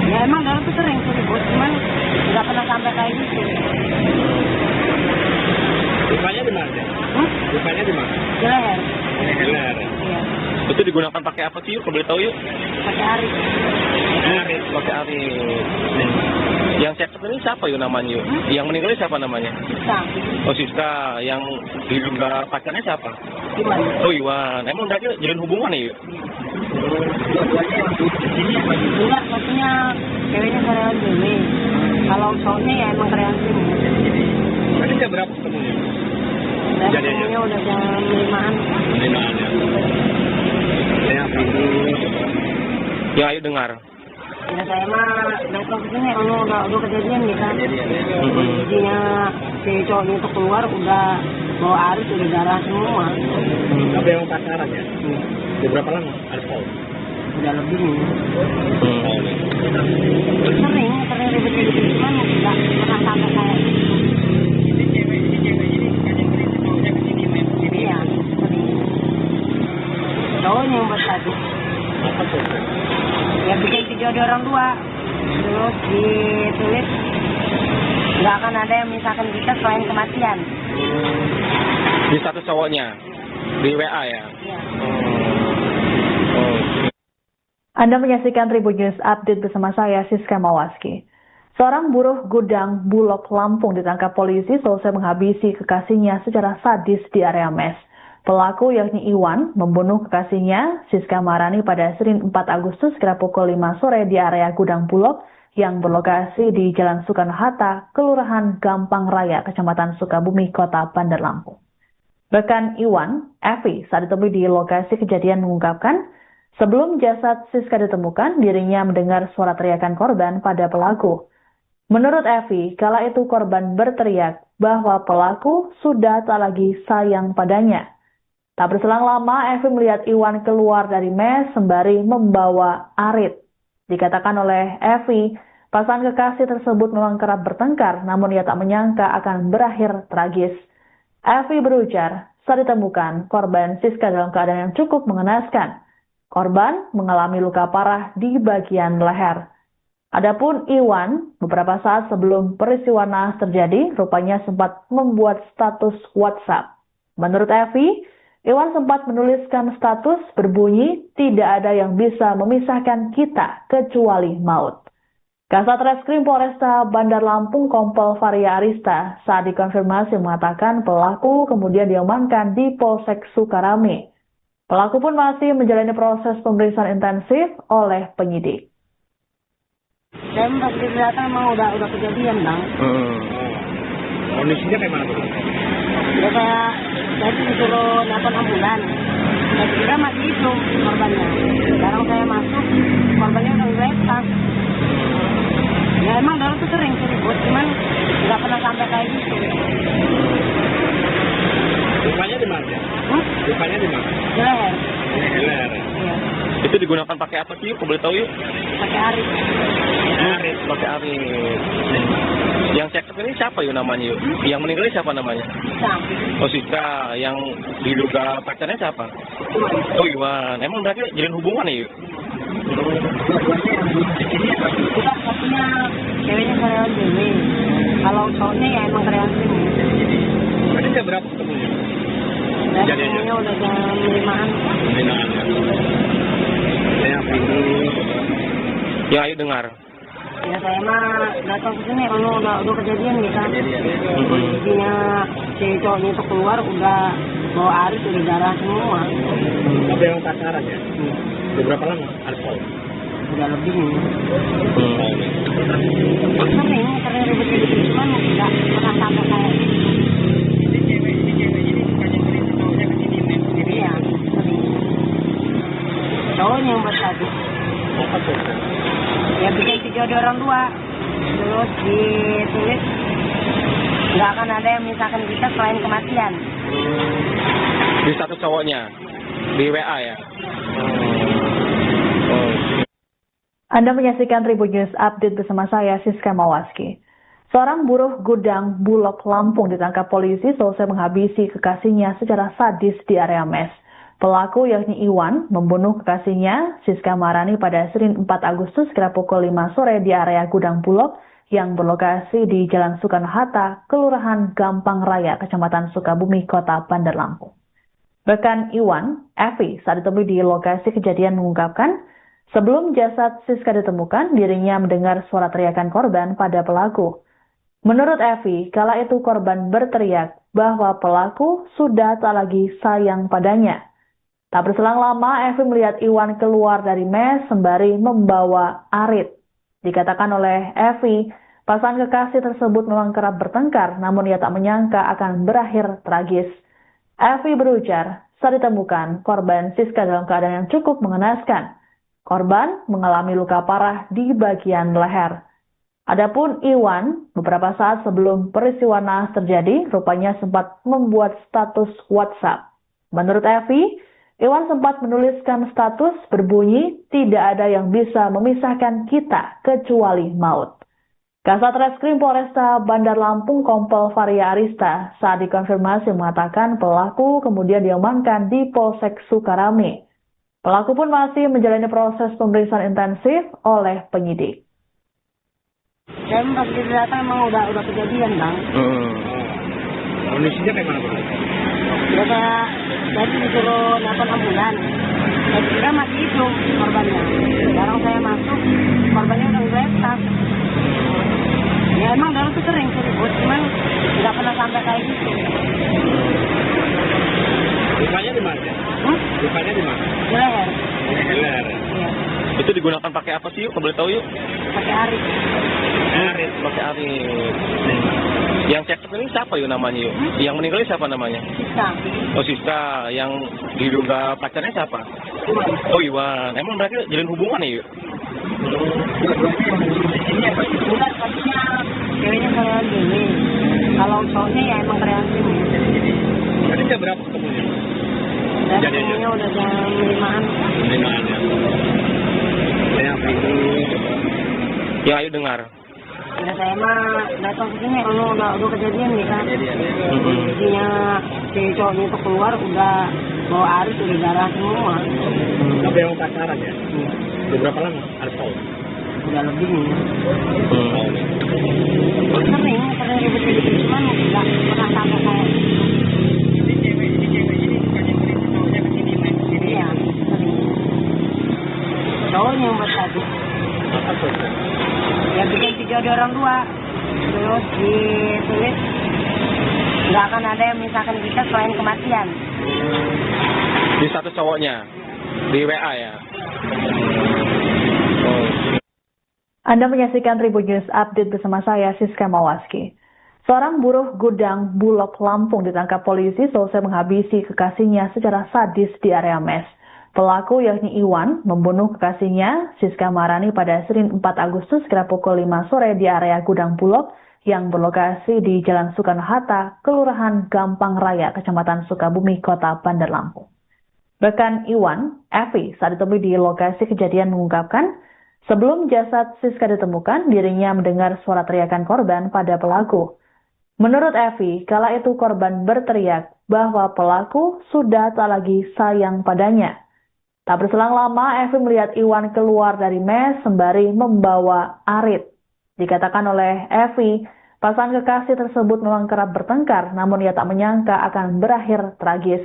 Ya emang dalam tuh sering ribut, cuman nggak pernah sampai kayak gitu. Lukanya di mana? Lukanya di mana? Di leher. Di leher. Iya. Itu digunakan pakai apa sih yuk? Kalau boleh tahu yuk? Pakai arit. Arit, pakai arit. Yang cekcok ini siapa yuk namanya yuk? Yang meninggal ini siapa namanya? Bisa. Oh Siska, yang diduga pacarnya siapa? Gimana? Oh Iwan, emang mereka jalin hubungan ya yuk? Enggak, maksudnya ceweknya karyawan sini. Kalau cowoknya ya emang karyawan sini. Tadi jam berapa ketemunya? Biasanya udah jam 5-an. 5-an ya. Saya apa itu? Ya ayo dengar. Ya saya mah datang ke sini, udah kejadian gitu kan. Jadinya si cowoknya itu keluar udah bawa arit, udah darah semua. Tapi yang pacaran ya? Udah berapa lama? Ada tahu? Udah lebih nih. Sering ribet-ribet, cuman nggak pernah sampai kayak gitu. Si cewek ini bukan yang beri cowoknya ke sini main ke sini. Iya, sering. Cowoknya yang buat tadi. Apa tuh? Ya bikin video di orang tua, terus ditulis nggak akan ada yang misalkan kita selain kematian. Di status cowoknya, di WA ya? Iya. Oh. Anda menyaksikan Tribun News Update bersama saya, Siska Mawaski. Seorang buruh gudang Bulog Lampung ditangkap polisi selesai menghabisi kekasihnya secara sadis di area mes. Pelaku yakni Iwan membunuh kekasihnya Siska Marani pada Senin 4 Agustus kira pukul 5 sore di area gudang Bulog yang berlokasi di Jalan Soekarno-Hatta, Kelurahan Gampang Raya, Kecamatan Sukabumi, Kota Bandar Lampung. Rekan Iwan, Evi, saat ditemui di lokasi kejadian mengungkapkan, sebelum jasad Siska ditemukan, dirinya mendengar suara teriakan korban pada pelaku. Menurut Evi, kala itu korban berteriak bahwa pelaku sudah tak lagi sayang padanya. Tak berselang lama, Evi melihat Iwan keluar dari mes sembari membawa arit. Dikatakan oleh Evi, pasangan kekasih tersebut memang kerap bertengkar, namun ia tak menyangka akan berakhir tragis. Evi berujar, saat ditemukan, korban Siska dalam keadaan yang cukup mengenaskan. Korban mengalami luka parah di bagian leher. Adapun Iwan, beberapa saat sebelum peristiwa naas terjadi, rupanya sempat membuat status WhatsApp. Menurut Evi, Iwan sempat menuliskan status berbunyi, tidak ada yang bisa memisahkan kita kecuali maut. Kasat Reskrim Polresta Bandar Lampung Kompol Varia Arista saat dikonfirmasi mengatakan pelaku kemudian diamankan di Polsek Sukarame. Pelaku pun masih menjalani proses pemeriksaan intensif oleh penyidik. Saya pas datang emang udah kejadian, Bang. Kondisinya kayak mana tuh? Ya saya disuruh nelfon ambulan. Saya kira masih hidup korbannya. Sekarang saya masuk, korbannya udah lepas. Ya emang dulu tuh sering ribut, cuman nggak pernah sampai kayak gitu. Lukanya di mana? Lukanya di mana? Di leher. Di leher. Iya. Itu digunakan pakai apa sih? Kok boleh tahu yuk? Pakai arit. Arit. Pakai arit. Yang cekcok ini siapa yuk namanya yuk? Yang meninggal ini siapa namanya? Bisa. Oh Siska. Yang diduga pacarnya siapa? Oh Iwan. Emang mereka jalin hubungan ya yuk? Bukan, satunya ceweknya karyawan dewe. Kalau cowoknya ya emang karyawan sini. Tadi jam berapa ketemunya? Saya ketemunya udah jam 5-an. Saya pintu. Ya ayo dengar. Ya saya mah datang ke sini kalau udah kejadian gitu kan. Jadinya si cowoknya itu keluar udah bawa arit, udah darah semua. Tapi yang pacaran ya? Beberapa lama? Alkohol? Udah lebih nih. Sering ribet-ribet cuman nggak pernah sampai kayak gitu. Ini cewek ini bukannya sering cowoknya kesini nih? Iya, sering. Cowoknya yang buat tadi. Apa tuh? Ya bikin video di orang tua. Terus ditulis nggak akan ada yang misalkan kita selain kematian. Di status cowoknya? Di WA ya? Anda menyaksikan Tribun News Update bersama saya, Siska Mawaski. Seorang buruh gudang Bulog Lampung ditangkap polisi selesai menghabisi kekasihnya secara sadis di area mes. Pelaku yakni Iwan membunuh kekasihnya, Siska Marani, pada Senin 4 Agustus kira pukul 5 sore di area gudang Bulog yang berlokasi di Jalan Soekarno-Hatta, Kelurahan Gampang Raya, Kecamatan Sukabumi, Kota Bandar Lampung. Rekan Iwan, Evi, saat ditemui di lokasi kejadian mengungkapkan, sebelum jasad Siska ditemukan, dirinya mendengar suara teriakan korban pada pelaku. Menurut Evi, kala itu korban berteriak bahwa pelaku sudah tak lagi sayang padanya. Tak berselang lama, Evi melihat Iwan keluar dari mes sembari membawa arit. Dikatakan oleh Evi, pasangan kekasih tersebut memang kerap bertengkar, namun ia tak menyangka akan berakhir tragis. Evi berujar, saat ditemukan, korban Siska dalam keadaan yang cukup mengenaskan. Korban mengalami luka parah di bagian leher. Adapun Iwan, beberapa saat sebelum peristiwa naas terjadi, rupanya sempat membuat status WhatsApp. Menurut Evi, Iwan sempat menuliskan status berbunyi, tidak ada yang bisa memisahkan kita kecuali maut. Kasat Reskrim Polresta Bandar Lampung Kompol Varia Arista saat dikonfirmasi mengatakan pelaku kemudian diamankan di Polsek Sukarame. Pelaku pun masih menjalani proses pemeriksaan intensif oleh penyidik. Saya pas datang emang udah kejadian, Bang. Kondisinya kayak mana tuh? Ya saya disuruh nelfon ambulan. Saya kira masih hidup korbannya. Sekarang saya masuk, korbannya udah lepas. Ya emang dulu tuh sering ribut, cuman nggak pernah sampai kayak gitu. Lukanya di mana? Lukanya di mana? Di leher. Di leher. Iya. Itu digunakan pakai apa sih yuk? Kok boleh tahu yuk? Pakai arit. Arit. Pakai arit. Yang cekcok ini siapa yuk namanya yuk? Yang meninggal ini siapa namanya? Siska. Oh Siska, yang diduga pacarnya siapa? Oh Iwan, emang mereka jalin hubungan nih yuk? Bukan, katanya ceweknya karyawan gini. Kalau cowoknya ya emang karyawan sini. Tadi jam berapa ketemunya? Dan Jadinya? ketemunya udah jam 5-an. 5-an ya. Yang itu Ya ayo dengar. Ya saya mah datang ke sini, udah kejadian nih kan. Mm-hmm. Jadinya si cowoknya itu keluar udah bawa aris, udah darah semua. tapi yang pacaran ya? Udah berapa lama? Harus tahu. Udah lebih nih. Hmm. Sering ribut-ribut, cuman nggak pernah sampai kayak Ini cewek ini bukan yang beri cowoknya ke sini main ke sini. iya, sering. Cowoknya yang buat tadi. Apa tuh? Ya bikin video di orang tua, terus ditulis nggak akan ada yang misalkan kita selain kematian. Di status cowoknya, di WA ya. Oh. Anda menyaksikan Tribun News Update bersama saya, Siska Mawaski. Seorang buruh gudang Bulog Lampung ditangkap polisi selesai menghabisi kekasihnya secara sadis di area mes. Pelaku yakni Iwan membunuh kekasihnya, Siska Marani, pada Senin 4 Agustus kira pukul 5 sore di area gudang Bulog yang berlokasi di Jalan Soekarno-Hatta, Kelurahan Gampang Raya, Kecamatan Sukabumi, Kota Bandar Lampung. Rekan Iwan, Evi, saat ditemui di lokasi kejadian mengungkapkan, sebelum jasad Siska ditemukan, dirinya mendengar suara teriakan korban pada pelaku. Menurut Evi, kala itu korban berteriak bahwa pelaku sudah tak lagi sayang padanya. Tak berselang lama, Evi melihat Iwan keluar dari mes sembari membawa arit. Dikatakan oleh Evi, pasangan kekasih tersebut memang kerap bertengkar, namun ia tak menyangka akan berakhir tragis.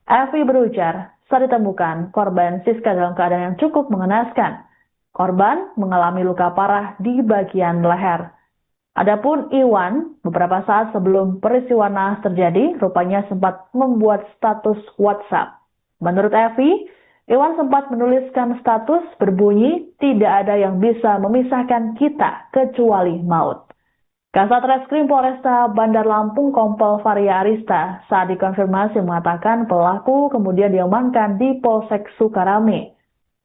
Evi berujar, saat ditemukan, korban Siska dalam keadaan yang cukup mengenaskan. Korban mengalami luka parah di bagian leher. Adapun Iwan, beberapa saat sebelum peristiwa naas terjadi, rupanya sempat membuat status WhatsApp. Menurut Evi, Iwan sempat menuliskan status berbunyi, tidak ada yang bisa memisahkan kita kecuali maut. Kasat Reskrim Polresta Bandar Lampung Kompol Varia Arista saat dikonfirmasi mengatakan pelaku kemudian diamankan di Polsek Sukarame.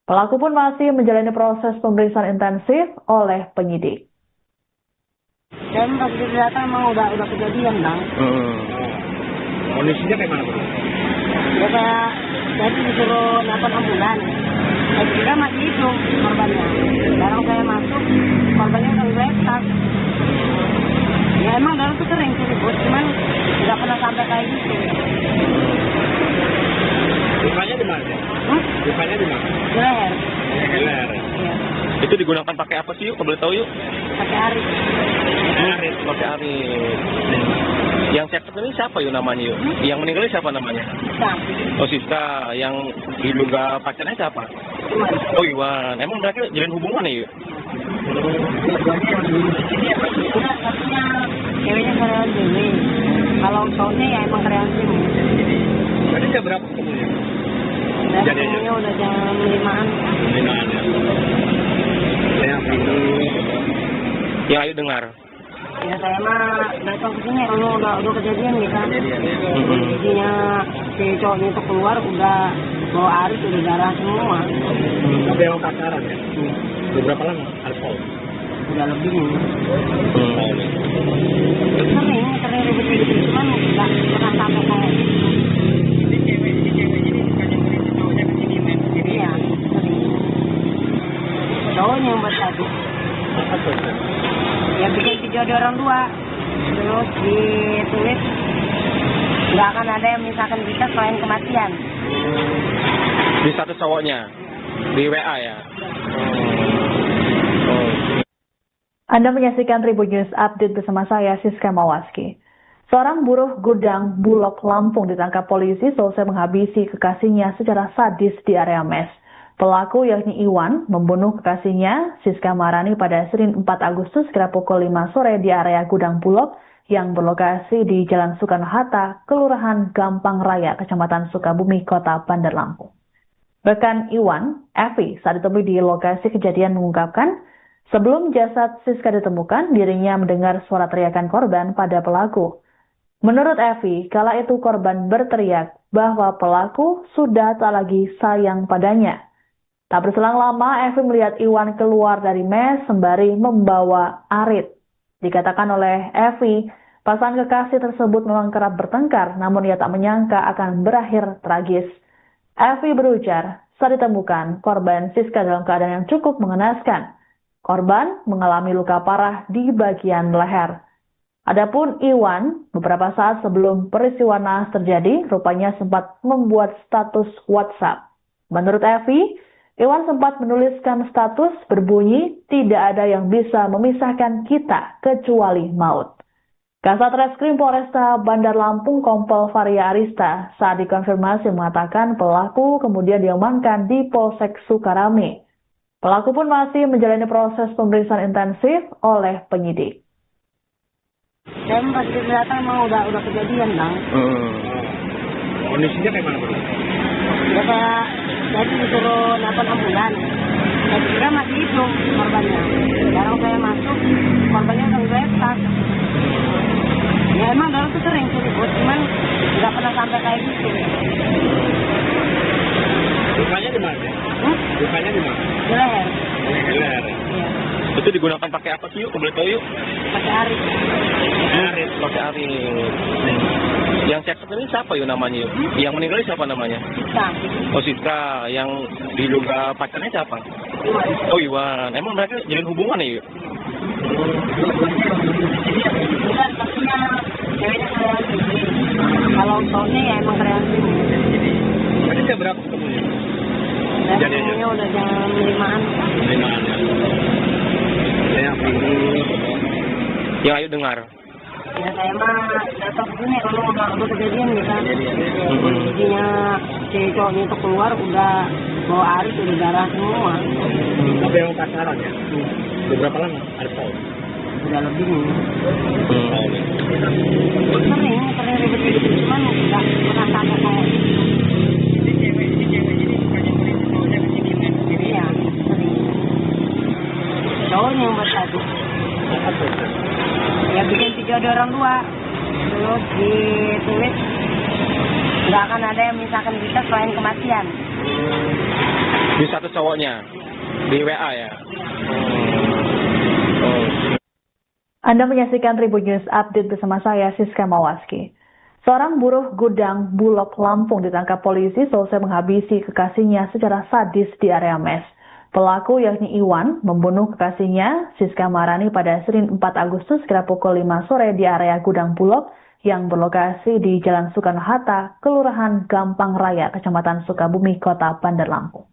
Pelaku pun masih menjalani proses pemeriksaan intensif oleh penyidik. Dan pas kita emang udah kejadian, Bang. Kondisinya kayak mana, Bro? Ya kayak tadi disuruh nelfon ambulan. Dan kita masih hidup korbannya. Sekarang saya masuk, korbannya udah retak. Ya emang dulu tuh sering sih ribut, cuman nggak pernah sampai kayak gitu. Lukanya di mana? Lukanya di mana? Di leher. Di leher. Iya. Itu digunakan pakai apa sih yuk? Boleh tahu yuk? Pakai arit. Pakai arit. Yang cekcok ini siapa yuk namanya yuk? Yang meninggal ini siapa namanya? Siska. Oh Siska, yang diduga pacarnya siapa? Cuman. Oh Iwan, emang mereka jalin hubungan nih yuk? Bukan, katanya ceweknya karyawan sini. Kalau cowoknya ya emang karyawan sini. Tadi jam berapa ketemunya? Dan Jadinya? ketemunya udah jam 5-an. 5-an ya. Yang itu Ya ayo dengar. Ya saya mah datang ke sini, udah kejadian nih kan. kejadian ya. Jadinya si cowoknya itu keluar udah bawa aris, udah darah semua. Tapi yang pacaran ya? Udah berapa lama? Harus tahu. Udah lebih nih. Sering ribut-ribut, cuman nggak pernah sampai kayak gitu. Ini cewek ini bukan yang beri cowoknya ke sini main ke sini. Iya, sering. Cowoknya yang buat tadi. Apa tuh? Ya bikin video di orang tua, terus ditulis nggak akan ada yang misalkan kita selain kematian. Di status cowoknya, di WA ya. Oh. Anda menyaksikan Tribun News Update bersama saya, Siska Mawaski. Seorang buruh gudang Bulog Lampung ditangkap polisi selesai menghabisi kekasihnya secara sadis di area mes. Pelaku yakni Iwan membunuh kekasihnya, Siska Marani, pada Senin 4 Agustus kira pukul 5 sore di area gudang Bulog yang berlokasi di Jalan Soekarno-Hatta, Kelurahan Gampang Raya, Kecamatan Sukabumi, Kota Bandar Lampung. Rekan Iwan, Evi, saat ditemui di lokasi kejadian mengungkapkan, Sebelum jasad Siska ditemukan, dirinya mendengar suara teriakan korban pada pelaku. Menurut Evi, kala itu korban berteriak bahwa pelaku sudah tak lagi sayang padanya. Tak berselang lama, Evi melihat Iwan keluar dari mes sembari membawa arit. Dikatakan oleh Evi, pasangan kekasih tersebut memang kerap bertengkar, namun ia tak menyangka akan berakhir tragis. Evi berujar, saat ditemukan, korban Siska dalam keadaan yang cukup mengenaskan. Korban mengalami luka parah di bagian leher. Adapun Iwan, beberapa saat sebelum peristiwa naas terjadi, rupanya sempat membuat status WhatsApp. Menurut Evi, Iwan sempat menuliskan status berbunyi, tidak ada yang bisa memisahkan kita kecuali maut. Kasat Reskrim Polresta Bandar Lampung Kompol Varia Arista saat dikonfirmasi mengatakan pelaku kemudian diamankan di Polsek Sukarame. Pelaku pun masih menjalani proses pemeriksaan intensif oleh penyidik. Saya pas datang emang udah kejadian, Bang. Kondisinya kayak mana, Bro? Ya kayak jadi disuruh nelfon ambulan. Saya kira masih hidup korbannya. Sekarang saya masuk, korbannya udah geletak. Ya emang dulu tuh sering ribut, cuman nggak pernah sampai kayak gitu. Lukanya di mana? Lukanya di mana? Di leher. Di leher. Iya. Itu digunakan pakai apa sih yuk? Boleh tahu yuk? Pakai arit. Arit, pakai arit. Yang cekcok ini siapa yuk namanya yuk? Yang meninggal siapa namanya? Bisa. Oh Siska, yang diduga pacarnya siapa? Iwan. Oh Iwan, emang mereka jalin hubungan ya yuk? Bukan, maksudnya ceweknya kreatif. Kalau cowoknya ya emang kreatif. Tadi jam berapa ketemunya? Dan Jadinya? ketemunya udah jam 5-an. 5-an ya. Yang minggu. Yang ayo dengar. Ya saya mah datang ke sini kalau udah kejadian gitu kan. Jadinya si cowoknya itu keluar udah bawa arit udah darah semua. Apa yang pacaran ya? Beberapa lama? Ada tahun? Udah lebih nih. Sering ribet-ribet cuman nggak pernah sampai kayak Ini cewek ini bukannya polisi cowoknya kesini main sendiri ya sering. Cowoknya yang buat satu. apa itu? Ya bikin video ada orang dua. Terus ditulis nggak akan ada yang misalkan kita selain kematian. Di satu cowoknya, di WA ya. Oh. Anda menyaksikan Tribun News Update bersama saya, Siska Mawaski. Seorang buruh gudang Bulog Lampung ditangkap polisi selesai menghabisi kekasihnya secara sadis di area mes. Pelaku yakni Iwan membunuh kekasihnya, Siska Marani, pada Senin 4 Agustus kira pukul 5 sore di area gudang Bulog yang berlokasi di Jalan Soekarno-Hatta, Kelurahan Gampang Raya, Kecamatan Sukabumi, Kota Bandar Lampung.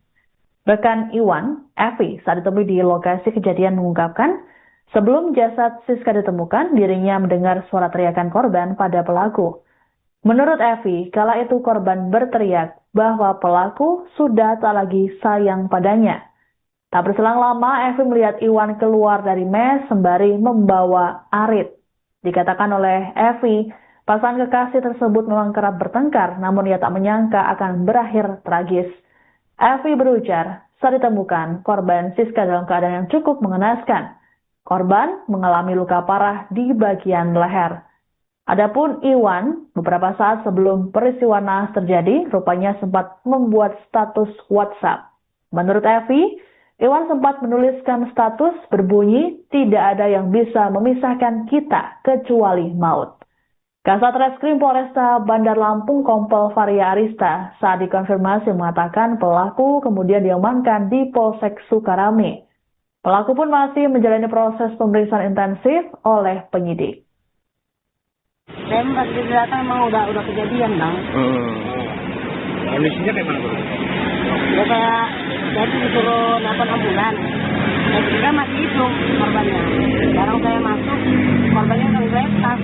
Rekan Iwan, Evi, saat ditemui di lokasi kejadian mengungkapkan, sebelum jasad Siska ditemukan, dirinya mendengar suara teriakan korban pada pelaku. Menurut Evi, kala itu korban berteriak bahwa pelaku sudah tak lagi sayang padanya. Tak berselang lama, Evi melihat Iwan keluar dari mes sembari membawa arit. Dikatakan oleh Evi, pasangan kekasih tersebut memang kerap bertengkar, namun ia tak menyangka akan berakhir tragis. Evi berujar, saat ditemukan, korban Siska dalam keadaan yang cukup mengenaskan. Korban mengalami luka parah di bagian leher. Adapun Iwan, beberapa saat sebelum peristiwa naas terjadi, rupanya sempat membuat status WhatsApp. Menurut Evi, Iwan sempat menuliskan status berbunyi, tidak ada yang bisa memisahkan kita kecuali maut. Kasat Reskrim Polresta Bandar Lampung Kompol Varia Arista saat dikonfirmasi mengatakan pelaku kemudian diamankan di Polsek Sukarame. Pelaku pun masih menjalani proses pemeriksaan intensif oleh penyidik. Saya pas datang emang udah kejadian, Bang. Kondisinya kayak mana, Bro? Ya kayak jadi disuruh nelfon ambulan. Saya kira masih hidup korbannya. Sekarang saya masuk, korbannya udah geletak.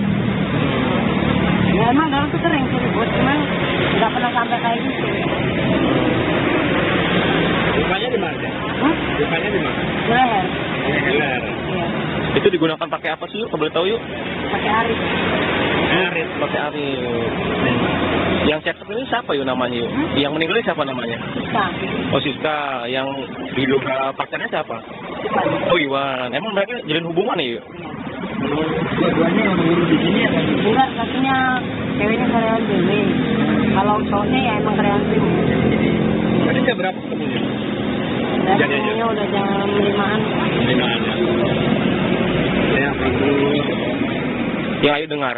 Ya emang dulu tuh sering ribut, cuman nggak pernah sampai kayak gitu. Lukanya di mana? Lukanya di mana? Di leher. Di leher. Iya. Itu digunakan pakai apa sih yuk? Boleh tahu yuk? Pakai arit. Arit, pakai arit. Yang cekcok ini siapa yuk namanya yuk? Yang meninggal siapa namanya? Bisa. Oh Siska, yang diduga pacarnya siapa? Oh Iwan, emang mereka jalin hubungan ya? Dua-duanya yang guru di sini atau di Enggak, satunya ceweknya karyawan BW. Kalau cowoknya ya emang karyawan BW. Tadi jam berapa ketemunya? Dan Jadi aja. ketemunya udah jam 5-an. 5-an ya. Yang itu Yang ayo dengar.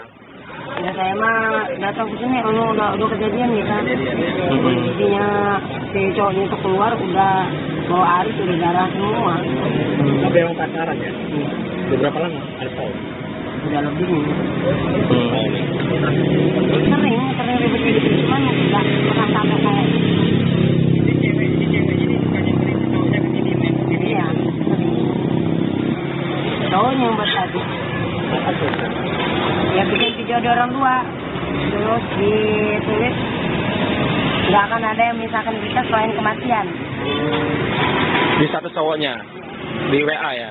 Ya saya mah datang ke sini udah kejadian nih kan. Intinya si cowoknya itu keluar udah bawa aris udah darah semua. apa yang pacaran ya? Beberapa lama? Ada tahun? Udah lebih nih. Tahun. Sering ribet-ribet cuman nggak pernah sampai kayak Si cewek ini bukannya cerita cowoknya ke sini men? iya sering. Cowoknya yang buat tadi. Apa tuh? Ya bikin video ada orang tua. Terus ditulis nggak akan ada yang misalkan kita selain kematian. Di status cowoknya, di WA ya.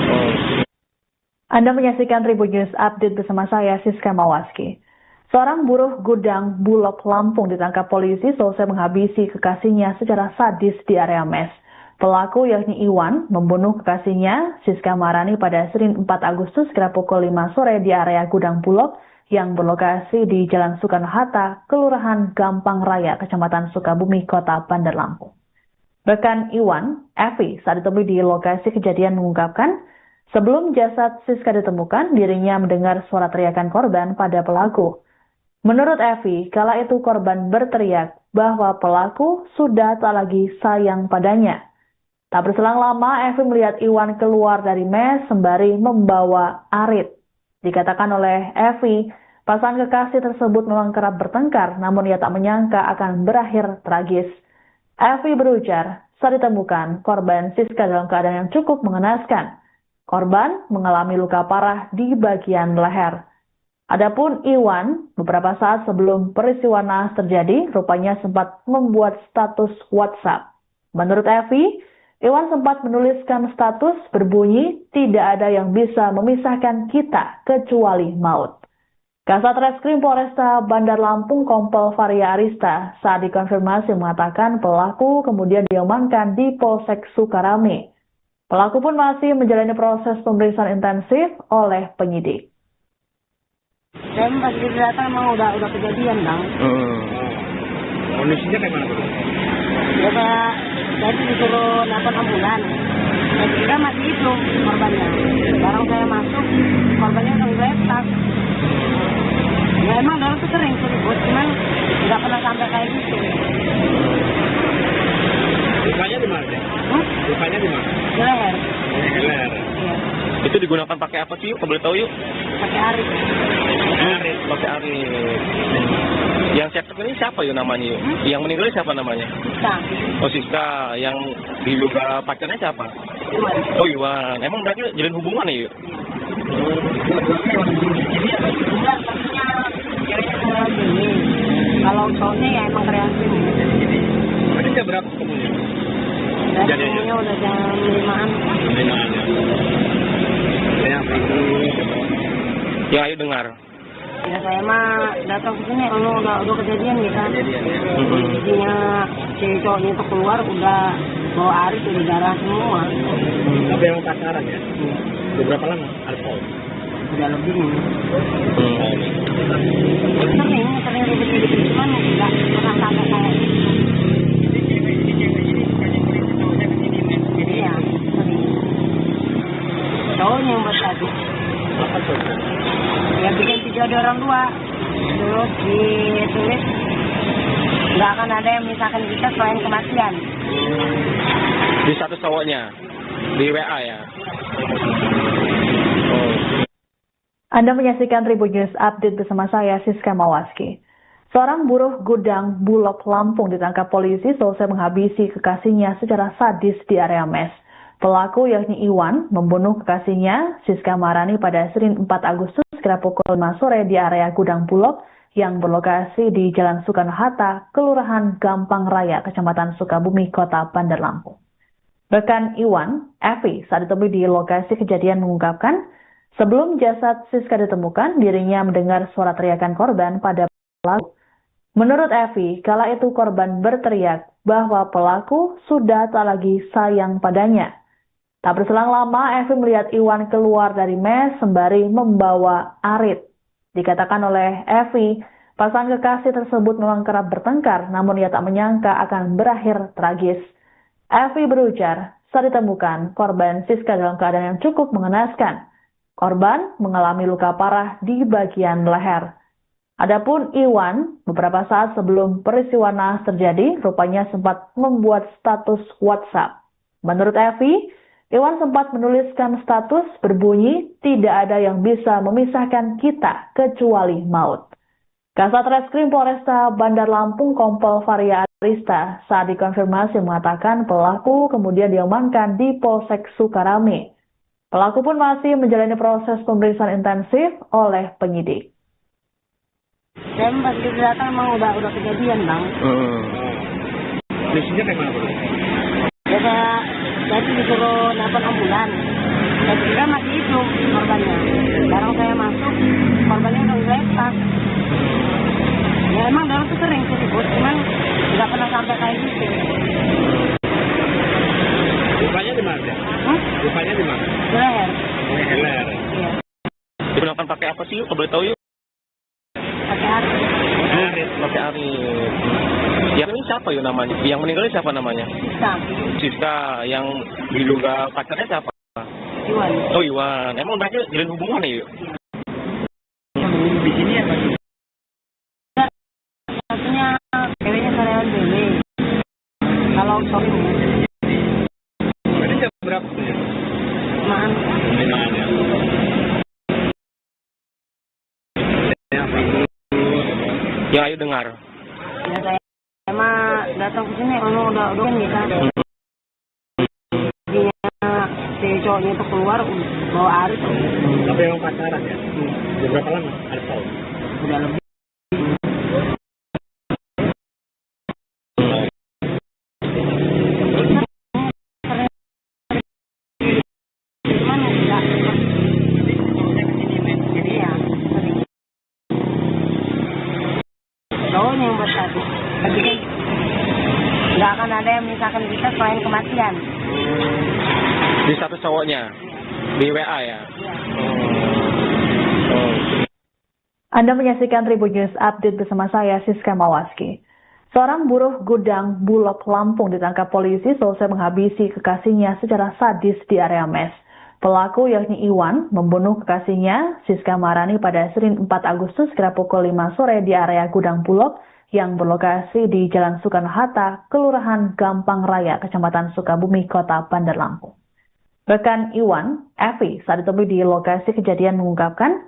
Oh. Anda menyaksikan Tribun News Update bersama saya, Siska Mawaski. Seorang buruh gudang Bulog Lampung ditangkap polisi selesai menghabisi kekasihnya secara sadis di area mes. Pelaku yakni Iwan membunuh kekasihnya, Siska Marani, pada Senin 4 Agustus kira pukul 5 sore di area gudang Bulog yang berlokasi di Jalan Soekarno-Hatta, Kelurahan Gampang Raya, Kecamatan Sukabumi, Kota Bandar Lampung. Rekan Iwan, Evi, saat ditemui di lokasi kejadian mengungkapkan, sebelum jasad Siska ditemukan, dirinya mendengar suara teriakan korban pada pelaku. Menurut Evi, kala itu korban berteriak bahwa pelaku sudah tak lagi sayang padanya. Tak berselang lama, Evi melihat Iwan keluar dari mes sembari membawa arit. Dikatakan oleh Evi, pasangan kekasih tersebut memang kerap bertengkar, namun ia tak menyangka akan berakhir tragis. Evi berujar, saat ditemukan, korban Siska dalam keadaan yang cukup mengenaskan. Korban mengalami luka parah di bagian leher. Adapun Iwan, beberapa saat sebelum peristiwa naas terjadi, rupanya sempat membuat status WhatsApp. Menurut Evi, Iwan sempat menuliskan status berbunyi, tidak ada yang bisa memisahkan kita kecuali maut. Kasat Reskrim Polresta Bandar Lampung Kompol Varia Arista saat dikonfirmasi mengatakan pelaku kemudian diamankan di Polsek Sukarame. Pelaku pun masih menjalani proses pemeriksaan intensif oleh penyidik. Saya pas datang emang udah kejadian bang. Kondisinya kayak mana tuh? Ya kayak tadi disuruh nelfon ambulan. Saya kira masih itu korbannya. Sekarang saya masuk, korbannya udah geletak. Ya emang dulu tuh sering ribut, cuman nggak pernah sampai kayak gitu. Lukanya di mana? Lukanya di mana? Di leher. Di leher. Iya. Itu digunakan pakai apa sih yuk? Boleh tahu yuk? Pakai arit. Pakai arit. Yang cetak ini siapa yuk namanya yuk? Yang meninggal siapa namanya? Bisa. Oh Siska. Yang diduga pacarnya siapa? Cuman. Oh Iwan. Emang mereka jalin hubungan ya yuk? Enggak, satunya ceweknya karyawan BW. Kalau cowoknya ya emang karyawan BW. Tadi jam berapa ketemunya? Dan Jadi aja. ketemunya udah jam 5-an. 5-an ya. Yang itu Yang ayo dengar. Ya saya mah datang ke sini udah kejadian nih kan. kejadian ya. Intinya si cowoknya itu keluar udah bawa aris udah darah semua. Apa yang pacaran ya? Beberapa lama? Ada tahun? Udah lebih nih. Tahun. Sering ribet-ribet cuman nggak pernah sampai kayak gitu. Si cewek ini bukannya cerita cowoknya ke sini men? Iya sering. Cowoknya yang buat tadi. Apa tuh? Ya bikin video ada orang tua. Terus ditulis nggak akan ada yang misalkan kita selain kematian. Di status cowoknya, di WA ya. Oh. Anda menyaksikan Tribun News Update bersama saya, Siska Mawaski. Seorang buruh gudang Bulog Lampung ditangkap polisi selesai menghabisi kekasihnya secara sadis di area mes. Pelaku yakni Iwan membunuh kekasihnya, Siska Marani, pada Senin 4 Agustus kira pukul 5 sore di area gudang Bulog yang berlokasi di Jalan Soekarno-Hatta, Kelurahan Gampang Raya, Kecamatan Sukabumi, Kota Bandar Lampung. Rekan Iwan, Evi, saat ditemui di lokasi kejadian mengungkapkan, sebelum jasad Siska ditemukan, dirinya mendengar suara teriakan korban pada pelaku. Menurut Evi, kala itu korban berteriak bahwa pelaku sudah tak lagi sayang padanya. Tak berselang lama, Evi melihat Iwan keluar dari mes sembari membawa arit. Dikatakan oleh Evi, pasangan kekasih tersebut memang kerap bertengkar, namun ia tak menyangka akan berakhir tragis. Evi berujar, saat ditemukan, korban Siska dalam keadaan yang cukup mengenaskan. Korban mengalami luka parah di bagian leher. Adapun Iwan, beberapa saat sebelum peristiwa naas terjadi, rupanya sempat membuat status WhatsApp. Menurut Evi, Iwan sempat menuliskan status berbunyi, tidak ada yang bisa memisahkan kita kecuali maut. Kasat Reskrim Polresta Bandar Lampung Kompol Varia Arista saat dikonfirmasi mengatakan pelaku kemudian diamankan di Polsek Sukarame. Pelaku pun masih menjalani proses pemeriksaan intensif oleh penyidik. Saya pas kita datang emang udah kejadian, Bang. Kondisinya kayak mana, Bro? Ya kayak tadi disuruh nelfon ambulan. Saya kira masih hidup korbannya. Sekarang saya masuk, korbannya udah lepas. Ya emang dulu tuh sering sih ribut, cuman nggak pernah sampai kayak gitu. Lukanya di mana? Lukanya di mana? Di leher. Di leher. Iya. Digunakan pakai apa sih yuk? Boleh tahu yuk? Pakai arit. Arit. Pakai arit. Yang ini siapa yuk namanya? Yang meninggal siapa namanya? Bisa. Siska. Yang diduga pacarnya siapa? Iwan. Oh Iwan. Emang mereka jalin hubungan nih yuk? Di sini apa sih? Satunya ceweknya karyawan BW. Kalau sorry, Berarti jam berapa tuh ya? maaf. Ya ayo dengar. Ya saya mah datang ke sini kalau udah kita. Dia si cowoknya itu keluar bawa arit. Tapi emang pacaran ya? Udah berapa lama? Ada tahu? Udah lebih. Cuman enggak. Jadi ya. Cowoknya yang buat tadi. Tapi kan nggak akan ada yang memisahkan kita selain kematian. Di status cowoknya? Di WA ya? Iya. Oh. Anda menyaksikan Tribun News Update bersama saya, Siska Mawaski. Seorang buruh gudang Bulog Lampung ditangkap polisi selesai menghabisi kekasihnya secara sadis di area mes. Pelaku yakni Iwan membunuh kekasihnya, Siska Marani pada Senin 4 Agustus kira pukul 5 sore di area gudang Bulog yang berlokasi di Jalan Soekarno-Hatta, Kelurahan Gampang Raya, Kecamatan Sukabumi, Kota Bandar Lampung. Rekan Iwan, Evi, saat ditemui di lokasi kejadian mengungkapkan,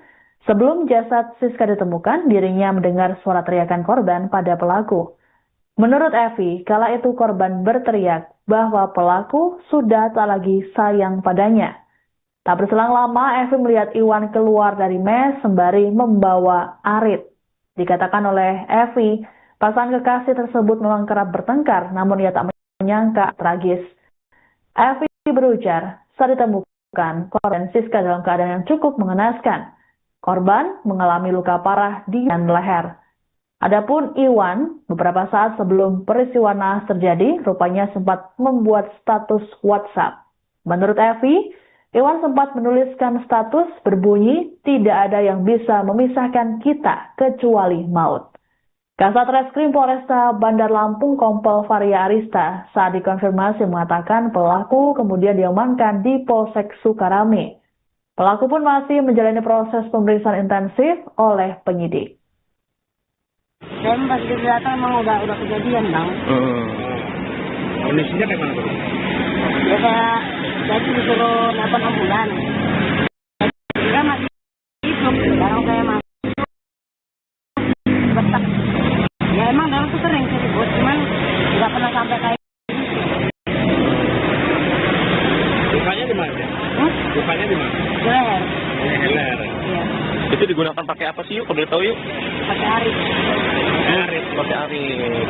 sebelum jasad Siska ditemukan, dirinya mendengar suara teriakan korban pada pelaku. Menurut Evi, kala itu korban berteriak bahwa pelaku sudah tak lagi sayang padanya. Tak berselang lama, Evi melihat Iwan keluar dari mes sembari membawa arit. Dikatakan oleh Evi, pasangan kekasih tersebut memang kerap bertengkar, namun ia tak menyangka tragis. Evi berujar, saat ditemukan, korban Siska dalam keadaan yang cukup mengenaskan. Korban mengalami luka parah di leher. Adapun Iwan, beberapa saat sebelum peristiwa naas terjadi, rupanya sempat membuat status WhatsApp. Menurut Evi, Iwan sempat menuliskan status berbunyi, tidak ada yang bisa memisahkan kita kecuali maut. Kasat Reskrim Polresta Bandar Lampung Kompol Varia Arista saat dikonfirmasi mengatakan pelaku kemudian diamankan di Polsek Sukarame. Pelaku pun masih menjalani proses pemeriksaan intensif oleh penyidik. Saya pas kita datang emang udah kejadian, Bang. Kondisinya kayak mana, Bro? Ya kayak tadi disuruh nelfon ambulan. Saya kira masih hidup. Sekarang saya masuk. Betak. Ya emang dulu tuh sering sih ribut, cuman nggak pernah sampai kayak Lukanya di mana? Lukanya di mana? di leher. Di leher. Iya. Itu digunakan pakai apa sih yuk? Boleh tahu yuk? Pakai arit. Arit. Pakai arit.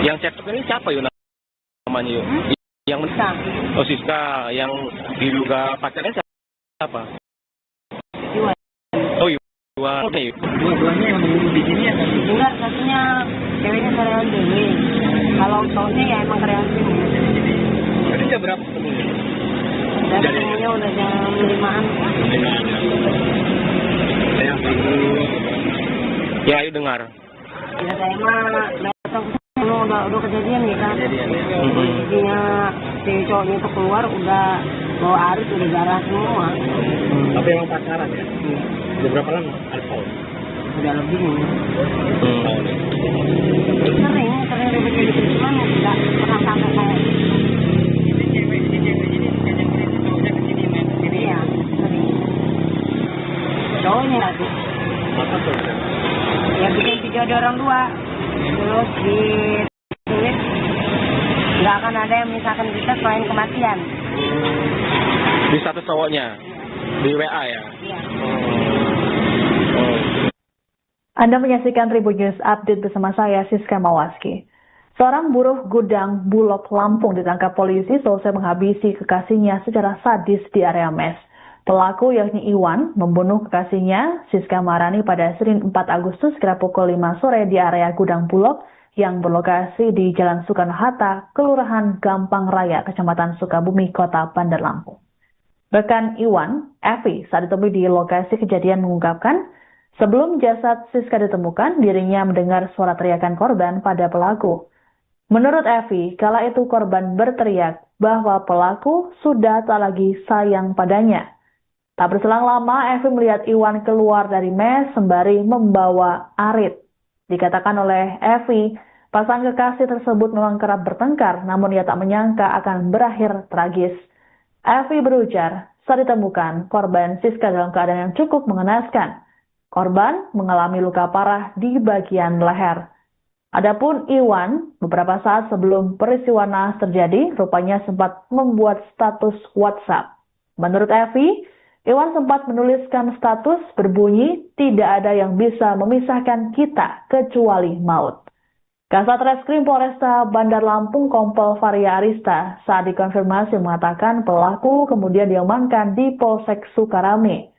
Yang cekcok ini siapa yuk namanya yuk? Yang Bisa. Oh Siska. Yang diduga pacarnya siapa? Iwan. Oh wah, Dua-duanya yang membunuh di sini ya? Enggak, satunya ceweknya karyawan sini. Kalau cowoknya ya emang karyawan sini. Tadi jam berapa ketemunya? Dan ketemunya udah jam 5-an. Saya baru ya ayo dengar. Ya saya mah datang ke sana udah kejadian nih kan. Jadinya si cowoknya itu keluar udah bawa arit, udah darah semua. tapi emang pacaran ya? Udah berapa lama? Alkohol? Udah lebih nih. Sering ribet-ribet cuman nggak pernah sampai kayak Si cewek ini ngajak cowoknya ke sini main ke sini. ya sering. Cowoknya lagi. Apa tuh? Ya bikin video ada orang dua, terus ditulis nggak akan ada yang misalkan kita selain kematian. Di status cowoknya, di WA ya. Iya. Anda menyaksikan Tribun News Update bersama saya, Siska Mawaski. Seorang buruh gudang Bulog Lampung ditangkap polisi selesai menghabisi kekasihnya secara sadis di area mes. Pelaku yakni Iwan membunuh kekasihnya, Siska Marani, pada Senin 4 Agustus kira pukul 5 sore di area gudang Bulog yang berlokasi di Jalan Soekarno-Hatta, Kelurahan Gampang Raya, Kecamatan Sukabumi, Kota Bandar Lampung. Rekan Iwan, Evi, saat ditemui di lokasi kejadian mengungkapkan, sebelum jasad Siska ditemukan, dirinya mendengar suara teriakan korban pada pelaku. Menurut Evi, kala itu korban berteriak bahwa pelaku sudah tak lagi sayang padanya. Tak berselang lama, Evi melihat Iwan keluar dari mes sembari membawa arit. Dikatakan oleh Evi, pasangan kekasih tersebut memang kerap bertengkar, namun ia tak menyangka akan berakhir tragis. Evi berujar, saat ditemukan, korban Siska dalam keadaan yang cukup mengenaskan. Korban mengalami luka parah di bagian leher. Adapun Iwan, beberapa saat sebelum peristiwa naas terjadi, rupanya sempat membuat status WhatsApp. Menurut Evi, Iwan sempat menuliskan status berbunyi, tidak ada yang bisa memisahkan kita kecuali maut. Kasat Reskrim Polresta Bandar Lampung Kompol Varia Arista saat dikonfirmasi mengatakan pelaku kemudian diamankan di Polsek Sukarame.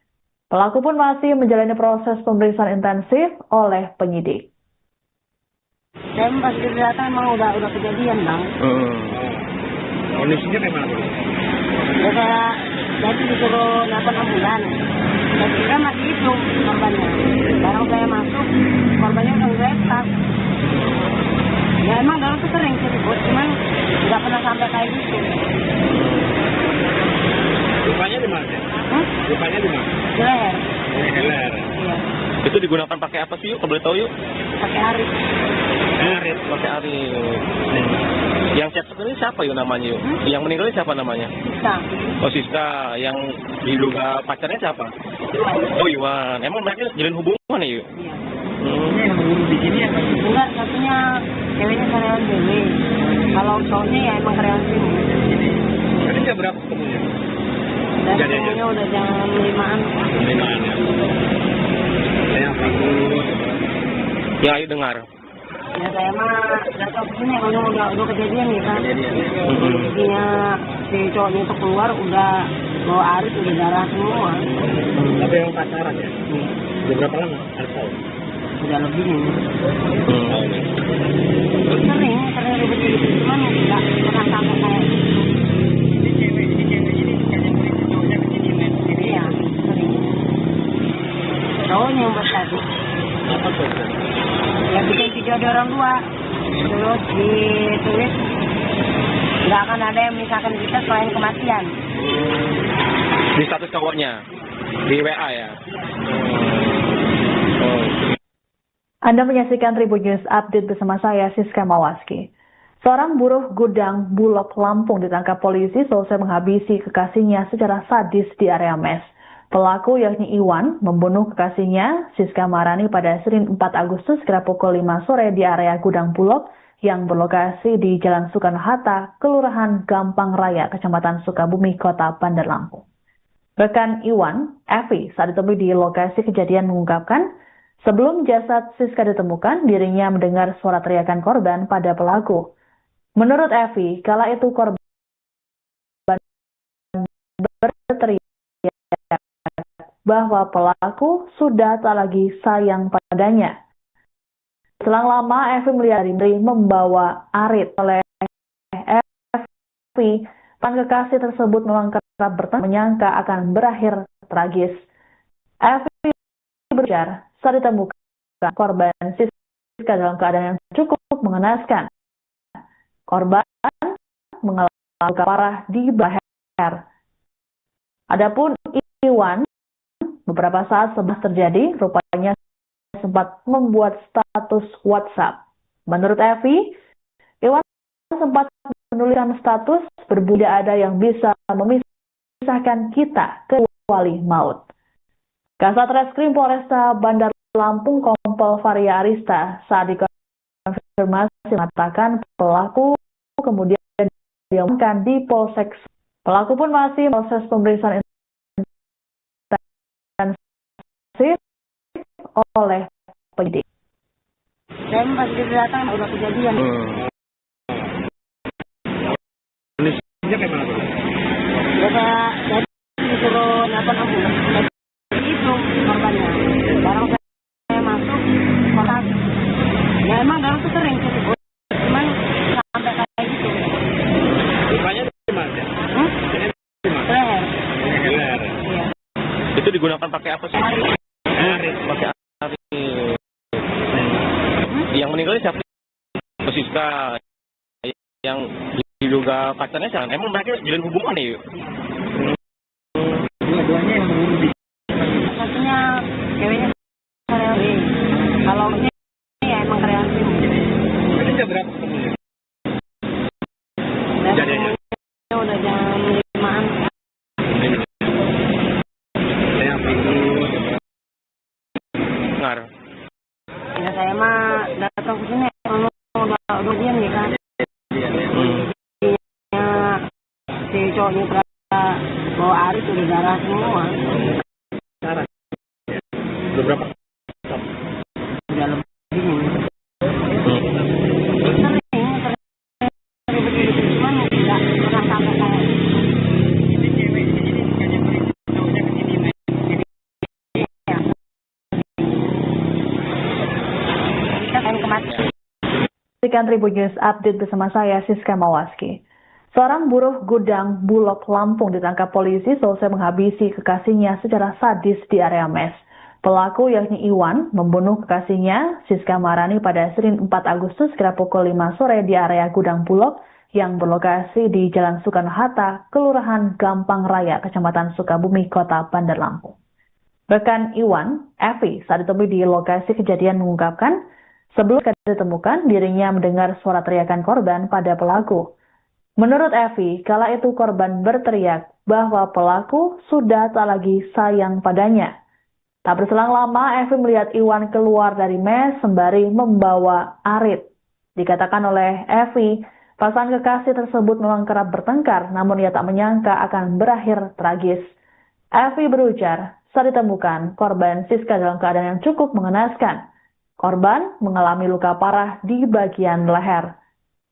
Pelaku pun masih menjalani proses pemeriksaan intensif oleh penyidik. Saya pas datang emang udah kejadian bang. Kondisinya kayak mana? Ya kayak jadi disuruh nelfon ambulan. Saya kira masih itu korbannya. Barang saya masuk, korbannya udah geletak. Ya emang dulu tuh sering disebut, cuman nggak pernah sampai kayak gitu. Rupanya di mana? Rupanya di mana? Di leher. Di leher. Iya. Itu digunakan pakai apa sih yuk? Kalau boleh tahu yuk? Pakai arit. Arit. Pakai arit. Yang chat ini siapa yuk namanya yuk? Yang meninggal ini siapa namanya? Bisa. Oh Siska. Yang diduga pacarnya siapa? Oh Iwan. Emang mereka jalin hubungan ya yuk? Iya. Ini yang membunuh di sini ya? Enggak, satunya ceweknya karyawan sini. Kalau cowoknya ya emang karyawan sini. Tadi jam berapa ketemunya? Dan ketemunya udah jam 5-an. 5-an ya? Saya baru Ya ayo dengar. Ya saya mah datang ke sini udah kejadian nih kan. Jadinya si cowoknya itu keluar udah bawa arit, udah darah semua. tapi emang pacaran ya? Udah berapa lama? Alkohol? Udah lebih nih. Sering ribet-ribet cuman nggak pernah sampai kayak gitu. Si cewek ini ngajak cowoknya ke sini main ke sini. Iya, sering. Cowoknya yang buat tadi. Apa tuh? Ya bikin video ada orang dua, terus ditulis nggak akan ada yang misalkan kita selain kematian. Di status cowoknya, di WA ya. Anda menyaksikan Tribun News Update bersama saya, Siska Mawaski. Seorang buruh gudang Bulog Lampung ditangkap polisi selesai menghabisi kekasihnya secara sadis di area mes. Pelaku yakni Iwan membunuh kekasihnya, Siska Marani, pada Senin 4 Agustus kira pukul 5 sore di area gudang Bulog yang berlokasi di Jalan Soekarno-Hatta, Kelurahan Gampang Raya, Kecamatan Sukabumi, Kota Bandar Lampung. Rekan Iwan, Evi, saat ditemui di lokasi kejadian mengungkapkan, sebelum jasad Siska ditemukan, dirinya mendengar suara teriakan korban pada pelaku. Menurut Evi, kala itu korban berteriak bahwa pelaku sudah tak lagi sayang padanya. Selang lama, Evi melihat Indri membawa Arit. Oleh Evi, pan kekasih tersebut memang kerap bertengkar, menyangka akan berakhir tragis. Evi berujar saat ditemukan korban Siska dalam keadaan yang cukup mengenaskan. Korban mengalami luka parah di leher. Adapun Iwan, beberapa saat sebelum terjadi, rupanya sempat membuat status WhatsApp. Menurut Evi, Iwan sempat menuliskan status berbunyi ada yang bisa memisahkan kita kecuali maut. Kasat Reskrim Polresta Bandar Lampung Kompol Varia Arista saat dikonfirmasi mengatakan pelaku kemudian diamankan di Polsek. Pelaku pun masih proses pemeriksaan intensif oleh penyidik. Dan pas dia datang udah kejadian. Kondisinya kayak mana tuh? Ya kayak jadi disuruh nelfon ambulans. Itu korbannya. Barang saya masuk kontak. Ya emang dalam tuh sering sih. Cuman sampai kayak gitu. Lukanya di mana? Di Leher. leher. Iya. Itu digunakan pakai apa sih? Arit. Pakai Arit. Yang meninggal siapa? Siska. Yang diduga pacarnya jangan. Emang mereka jalin hubungan nih? Dua-duanya yang mengundi. Satunya ceweknya karyawan. Kalau ini ya emang karyawan sih. Ini jam berapa ketemunya? Kejadiannya? Udah jam 5-an. Saya minggu. Dengar. Ya saya mah datang ke sini udah diam nih kan. Ya si cowoknya bawa Arit udah darah semua. Darah. Beberapa. Udah lebih ini. Sering cuman nggak pernah sampai kayak Ini cewek di sini bukannya polisi, cowoknya ke sini. kita kan kematian. Saksikan Tribun News Update bersama saya, Siska Mawaski. Seorang buruh gudang Bulog Lampung ditangkap polisi selesai menghabisi kekasihnya secara sadis di area mes. Pelaku yakni Iwan membunuh kekasihnya, Siska Marani, pada Senin 4 Agustus kira pukul 5 sore di area gudang Bulog yang berlokasi di Jalan Soekarno-Hatta, Kelurahan Gampang Raya, Kecamatan Sukabumi, Kota Bandar Lampung. Rekan Iwan, Evi, saat ditemui di lokasi kejadian mengungkapkan, sebelum ditemukan, dirinya mendengar suara teriakan korban pada pelaku. Menurut Evi, kala itu korban berteriak bahwa pelaku sudah tak lagi sayang padanya. Tak berselang lama, Evi melihat Iwan keluar dari mes sembari membawa Arit. Dikatakan oleh Evi, pasangan kekasih tersebut memang kerap bertengkar, namun ia tak menyangka akan berakhir tragis. Evi berujar, saat ditemukan, korban Siska dalam keadaan yang cukup mengenaskan. Korban mengalami luka parah di bagian leher.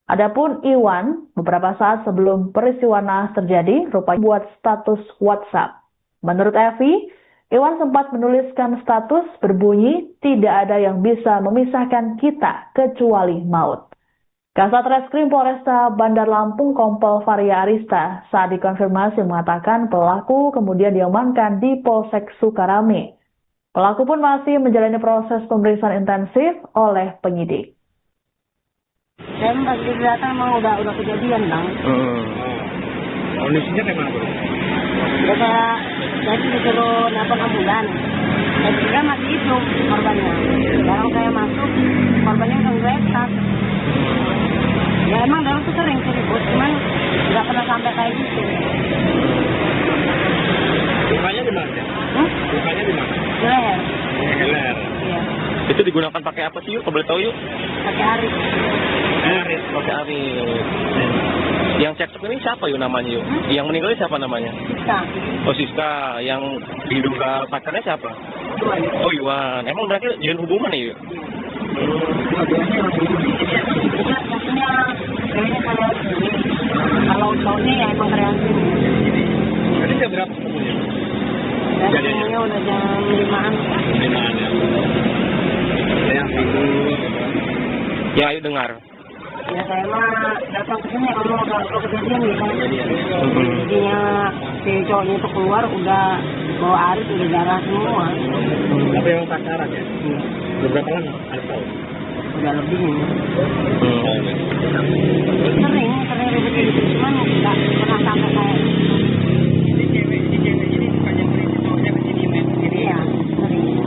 Adapun Iwan, beberapa saat sebelum peristiwa naas terjadi, rupanya buat status WhatsApp. Menurut Evi, Iwan sempat menuliskan status berbunyi, tidak ada yang bisa memisahkan kita kecuali maut. Kasat Reskrim Polresta Bandar Lampung Kompol Varia Arista saat dikonfirmasi mengatakan pelaku kemudian diamankan di Polsek Sukarame. Pelaku pun masih menjalani proses pemeriksaan intensif oleh penyidik. Dan pas dia datang emang udah kejadian bang. Kondisinya kayak mana tuh? Ya kayak jadi disuruh nelfon ambulans. Dan juga masih hidup korbannya. Barang saya masuk, korbannya udah ngeletak. Ya emang dalam tuh sering sih ribut, cuman nggak pernah sampai kayak gitu. Lukanya di mana? Lukanya di mana? Di leher. Di leher. Iya. Itu digunakan pakai apa sih yuk? Kalau boleh tahu yuk? Pakai Arit. Arit. Pakai Arit. Yang cekcok ini siapa yuk namanya yuk? Yang meninggal siapa namanya? Siska. Oh Siska. Yang diduga pacarnya siapa? Oh Iwan. Emang mereka jalin hubungan nih yuk? Bukan, satunya ceweknya karyawan sini. Kalau cowoknya ya emang karyawan sini. Ini jam berapa ketemunya? Dan semuanya udah jam 5-an. 5-an ya. Yang itu Yang ayo dengar. Ya saya mah datang ke sini kalau udah kejadian gitu. Jadinya si cowoknya itu keluar udah bawa arit, udah darah semua. apa yang pacaran ya? Beberapa lama? Ada tahu? Udah lebih ini. Sering ribut gitu, cuman nggak pernah sampai kayak Ini cewek ini bukan yang berisi cowoknya ke sini main sendiri iya, sering.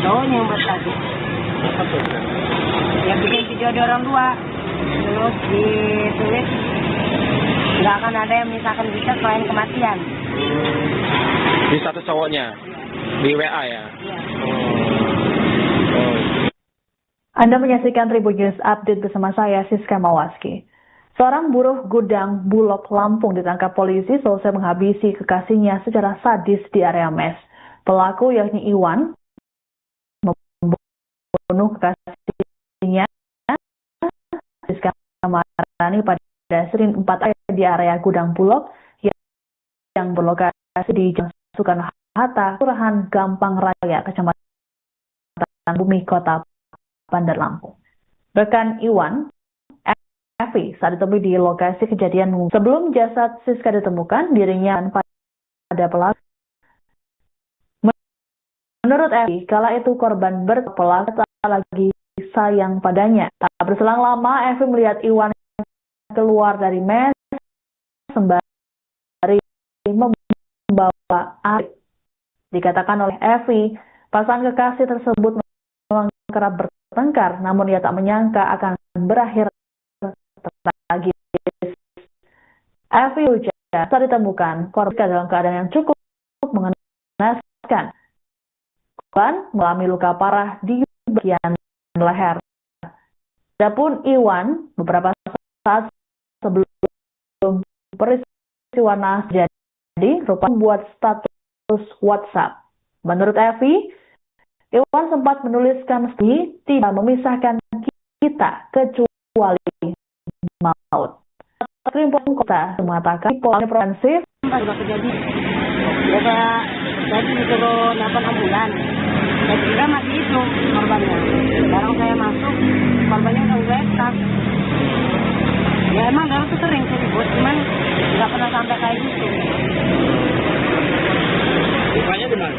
Cowoknya yang buat tadi. apa tuh? Ya bikin video ada orang dua, terus ditulis nggak akan ada yang misalkan kita selain kematian. Di status cowoknya. Di WA ya. Iya. Oh. Anda menyaksikan Tribun News Update bersama saya, Siska Mawaski. Seorang buruh gudang Bulog Lampung ditangkap polisi selesai menghabisi kekasihnya secara sadis di area mes. Pelaku yakni Iwan membunuh kekasihnya Siska Marani pada Senin 4 di area gudang Bulog yang berlokasi di Jalan Soekarno-Hatta, Kelurahan Gampang Raya, Kecamatan Bumi, Kota Bandar Lampung. Rekan Iwan, Evi, saat ditemui di lokasi kejadian sebelum jasad Siska ditemukan, dirinya pada pelaku. Menurut Evi, kala itu korban berpelak tak lagi sayang padanya. Tak berselang lama, Evi melihat Iwan keluar dari mes sembari membawa air. Dikatakan oleh Evi, pasangan kekasih tersebut memang kerap bertengkar, namun ia tak menyangka akan berakhir tragis. Evi ujar saat ditemukan korban dalam keadaan yang cukup mengenaskan. Korban mengalami luka parah di bagian leher. Adapun Iwan beberapa saat sebelum peristiwa naas jadi rupa membuat status WhatsApp. Menurut Evi, Iwan sempat menuliskan tidak memisahkan kita kecuali maut. Krimpol Kota mengatakan polisi preventif Pas udah kejadian, ya kayak tadi disuruh nelfon ambulan. Saya kira masih itu korbannya. Sekarang saya masuk, korbannya udah geletak. Ya emang dulu tuh sering ribut, cuman nggak pernah sampai kayak gitu. Lukanya di mana?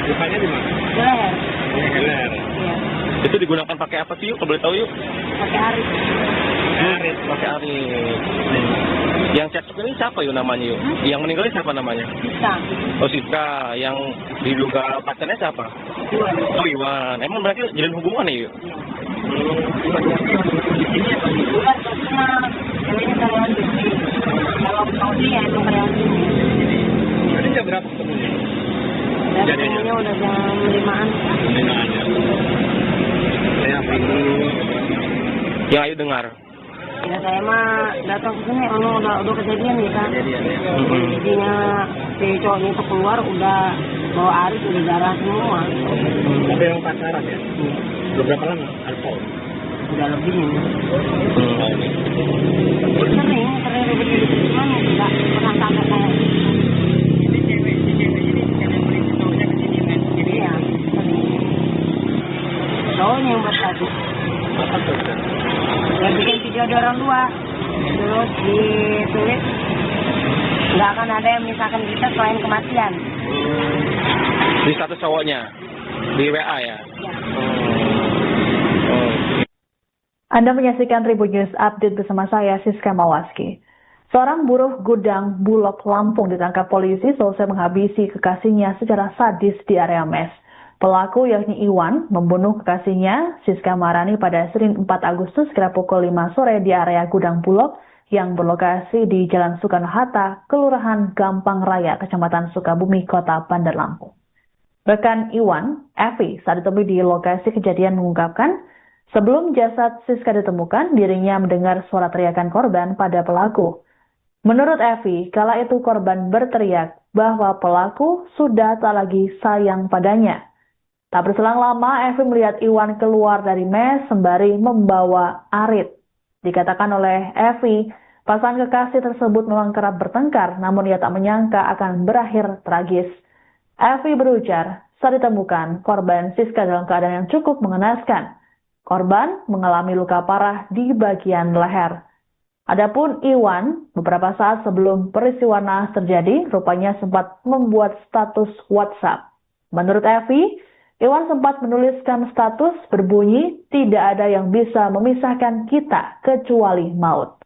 Lukanya di mana? Di leher. Di leher. Iya. Itu digunakan pakai apa sih yuk? Kalau boleh tahu yuk. Pakai arit. Arit. Pakai arit. Yang cekcok ini siapa yuk namanya yuk? Yang meninggal ini siapa namanya? Bisa. Oh Siska. Yang diduga pacarnya siapa? Dua. Oh Iwan. Emang berarti jalin hubungan ya yuk? Bukan cuma ceweknya karyawan sini. Kalau Saudi ya itu karyawan sini. Tadi jam berapa ketemunya? Dan semuanya udah jam 5-an. 5-an ya. Yang itu Yang ayo dengar. Ya saya mah datang ke sini kalau udah kejadian gitu kan. kejadian ya. Jadinya si cowoknya itu keluar udah bawa arit, udah darah semua. Apa yang pacaran ya? Beberapa lama? Ada tahu? Udah lebih ini. Sering ribut gitu, cuman nggak pernah sampai kayak Ini cewek ini bukan yang berisi cowoknya ke sini main sendiri iya, sering. Cowoknya yang buat tadi. apa tuh? Ya bikin video ada orang dua, terus ditulis nggak akan ada yang misalkan kita selain kematian. Di status cowoknya. Di WA ya. Ya. Oh. Anda menyaksikan Tribun News Update bersama saya, Siska Mawaski. Seorang buruh gudang Bulog Lampung ditangkap polisi selesai menghabisi kekasihnya secara sadis di area mes. Pelaku yakni Iwan membunuh kekasihnya Siska Marani pada Senin 4 Agustus kira pukul 5 sore di area gudang Bulog yang berlokasi di Jalan Soekarno-Hatta, Kelurahan Gampang Raya, Kecamatan Sukabumi, Kota Bandar Lampung. Rekan Iwan, Evi, saat ditemui di lokasi kejadian mengungkapkan, sebelum jasad Siska ditemukan, dirinya mendengar suara teriakan korban pada pelaku. Menurut Evi, kala itu korban berteriak bahwa pelaku sudah tak lagi sayang padanya. Tak berselang lama, Evi melihat Iwan keluar dari mes sembari membawa arit. Dikatakan oleh Evi, Pasangan kekasih tersebut memang kerap bertengkar, namun ia tak menyangka akan berakhir tragis. Evi berujar, saat ditemukan, korban Siska dalam keadaan yang cukup mengenaskan. Korban mengalami luka parah di bagian leher. Adapun Iwan, beberapa saat sebelum peristiwa naas terjadi, rupanya sempat membuat status WhatsApp. Menurut Evi, Iwan sempat menuliskan status berbunyi, tidak ada yang bisa memisahkan kita kecuali maut.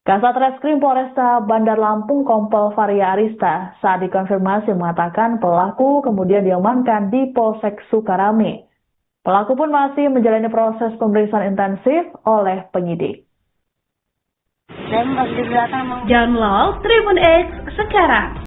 Kasat Reskrim Polresta Bandar Lampung Kompol Varia Arista saat dikonfirmasi mengatakan pelaku kemudian diamankan di Polsek Sukarame. Pelaku pun masih menjalani proses pemeriksaan intensif oleh penyidik. Saya masih di belakang mau Download Tribun X sekarang.